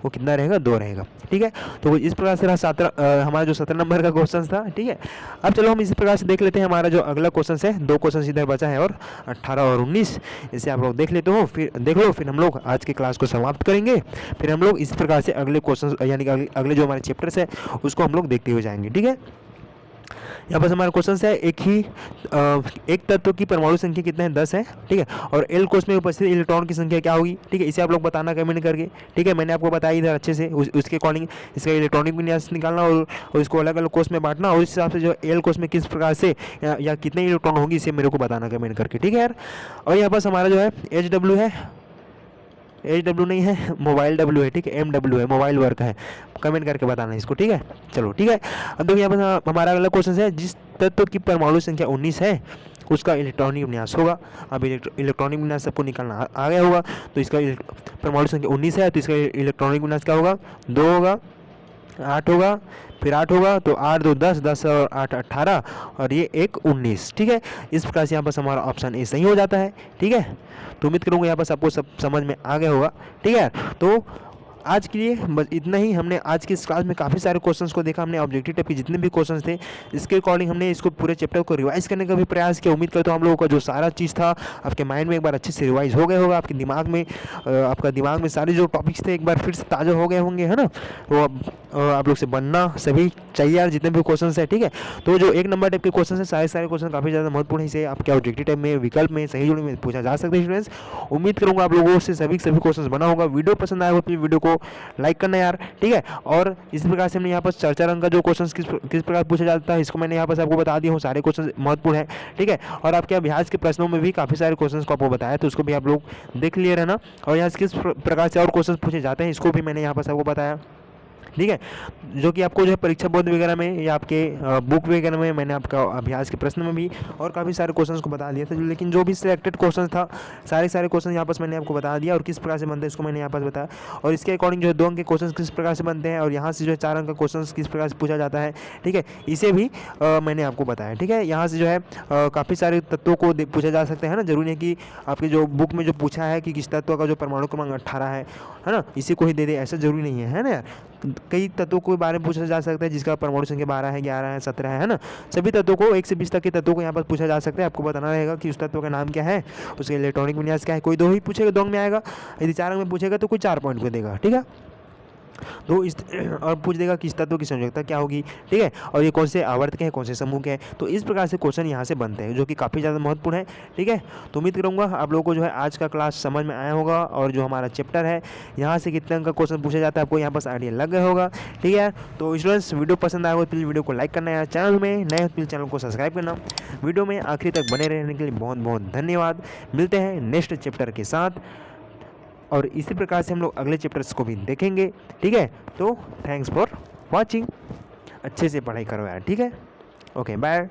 वो कितना रहेगा, 2 रहेगा। ठीक है, तो इस प्रकार से रहा हमारा जो 17 नंबर का क्वेश्चन था। ठीक है, अब चलो हम इसी प्रकार से देख लेते हैं हमारा जो अगला क्वेश्चन है। 2 क्वेश्चन इधर बचा है और 18 और 19 इसे आप लोग देख लेते हो, फिर देख लो, फिर हम लोग आज की क्लास को समाप्त करेंगे। फिर हम लोग इसी प्रकार से अगले क्वेश्चन यानी कि अगले जो हमारे चैप्टर्स है उसको हम लोग देखते हुए जाएंगे। ठीक है, यहाँ पर हमारा क्वेश्चन है एक तत्व की परमाणु संख्या कितना है, 10 है। ठीक है, और एल कोश में उपस्थित इलेक्ट्रॉन की संख्या क्या होगी। ठीक है, इसे आप लोग बताना कमेंट करके। ठीक है, मैंने आपको बताया इधर अच्छे से, उसके अकॉर्डिंग इसका इलेक्ट्रॉनिक विन्यास निकालना और इसको अलग अलग कोश में बांटना, और उस हिसाब से जो एल कोश में किस प्रकार से या कितने इलेक्ट्रॉन होगी इसे मेरे को बताना कमेंट करके। ठीक है यार, और यहाँ पर हमारा जो है HW है, HW नहीं है, मोबाइल W है। ठीक है, MW है, मोबाइल वर्क है, कमेंट करके बताना इसको। ठीक है, चलो ठीक है। अब देखो यहाँ पर हमारा अगला क्वेश्चन है, जिस तत्व की परमाणु संख्या 19 है उसका इलेक्ट्रॉनिक विन्यास होगा। अब इलेक्ट्रॉनिक विन्यास सबको निकालना आ गया होगा, तो इसका परमाणु संख्या 19 है, तो इसका इलेक्ट्रॉनिक विन्यास क्या होगा, 2 होगा, 8 होगा, फिर 8 होगा, तो 8 2 10, 10 और 8 18, और ये 1 19। ठीक है, इस प्रकार से यहाँ पर हमारा ऑप्शन ए सही हो जाता है। ठीक है, तो उम्मीद करूँगा यहाँ पर सबको सब समझ में आ गया होगा। ठीक है, तो आज के लिए बस इतना ही। हमने आज की इस क्लास में काफ़ी सारे क्वेश्चंस को देखा, हमने ऑब्जेक्टिव टाइप के जितने भी क्वेश्चंस थे इसके अकॉर्डिंग हमने इसको पूरे चैप्टर को रिवाइज करने का भी प्रयास किया। उम्मीद करता हूँ हम लोगों का जो सारा चीज़ था आपके माइंड में एक बार अच्छे से रिवाइज हो गया होगा, आपके दिमाग में आपका दिमाग में सारे जो टॉपिक्स थे एक बार फिर से ताज़ा हो गए होंगे, है ना। वो आप लोग से बनना सभी चाहिए यार, जितने भी क्वेश्चन है। ठीक है, तो जो 1 नंबर टाइप के क्वेश्चन है सारे क्वेश्चन काफ़ी ज़्यादा महत्वपूर्ण है, इसे आपके ऑब्जेक्टिव टाइप में विकल्प में सही जोड़ी में पूछा जा सकता है स्टूडेंट्स। उम्मीद करूँगा आप लोगों से सभी क्वेश्चन बना होगा। वीडियो पसंद आया हो तो वीडियो को को लाइक करना यार, ठीक है। और इस प्रकार से हमने यहाँ पर चर्चा रंग का जो क्वेश्चन किस प्रकार पूछा जाता है इसको मैंने यहाँ पर आपको बता दिया हूँ, सारे क्वेश्चन महत्वपूर्ण है, ठीक है। और आपके अभ्यास के प्रश्नों में भी काफ़ी सारे क्वेश्चन को आपको बताया, तो उसको भी आप लोग देख लिए रहना। और यहाँ किस प्रकार से और क्वेश्चन पूछे जाते हैं इसको भी मैंने यहाँ पर आपको बताया, ठीक है। जो कि आपको जो है परीक्षा बोर्ड वगैरह में या आपके बुक वगैरह में मैंने आपका अभ्यास के प्रश्न में भी और काफ़ी सारे क्वेश्चंस को बता दिया था, लेकिन जो भी सिलेक्टेड क्वेश्चन था सारे क्वेश्चन यहाँ पर मैंने आपको बता दिया और किस प्रकार से बनते हैं इसको मैंने यहाँ पर बताया। और इसके अकॉर्डिंग जो है 2 अंक के क्वेश्चन किस प्रकार से बनते हैं और यहाँ से जो है 4 अंक का क्वेश्चन किस प्रकार से पूछा जाता है, ठीक है, इसे भी मैंने आपको बताया, ठीक है। यहाँ से जो है काफ़ी सारे तत्वों को पूछा जा सकता है ना, जरूरी है कि आपके जो बुक में जो पूछा है कि किस तत्व का जो परमाणु क्रमांक 18 है ना, इसी को ही दे दे, ऐसा जरूरी नहीं है ना यार। कई तत्वों के बारे में पूछा जा सकता है जिसका परमाणु संख्या 12 है, 11 है, 17 है ना। सभी तत्वों को 1 से 20 तक के तत्वों को यहाँ पर पूछा जा सकता है। आपको बताना रहेगा कि उस तत्व का नाम क्या है, उसके इलेक्ट्रॉनिक विन्यास क्या है। कोई 2 ही पूछेगा 2 अंक में आएगा, यदि 4 अंक में पूछेगा तो कोई 4 पॉइंट को देगा, ठीक है। तो इस और पूछ देगा किस तत्व की संयोजकता क्या होगी, ठीक है, और ये कौन से आवर्त के हैं, कौन से समूह के हैं। तो इस प्रकार से क्वेश्चन यहाँ से बनते हैं जो कि काफ़ी ज़्यादा महत्वपूर्ण है, ठीक है। तो उम्मीद करूँगा आप लोगों को जो है आज का क्लास समझ में आया होगा और जो हमारा चैप्टर है यहाँ से कितने अंक का क्वेश्चन पूछा जाता है आपको यहाँ पर आइडिया लग गया होगा, ठीक है। तो स्टूडेंट्स वीडियो पसंद आया हो तो प्लीज़ वीडियो को लाइक करना है, चैनल में नए हो प्लीज़ चैनल को सब्सक्राइब करना। वीडियो में आखिरी तक बने रहने के लिए बहुत बहुत धन्यवाद। मिलते हैं नेक्स्ट चैप्टर के साथ और इसी प्रकार से हम लोग अगले चैप्टर्स को भी देखेंगे, ठीक है। तो थैंक्स फॉर वॉचिंग, अच्छे से पढ़ाई करो यार, ठीक है। Okay bye.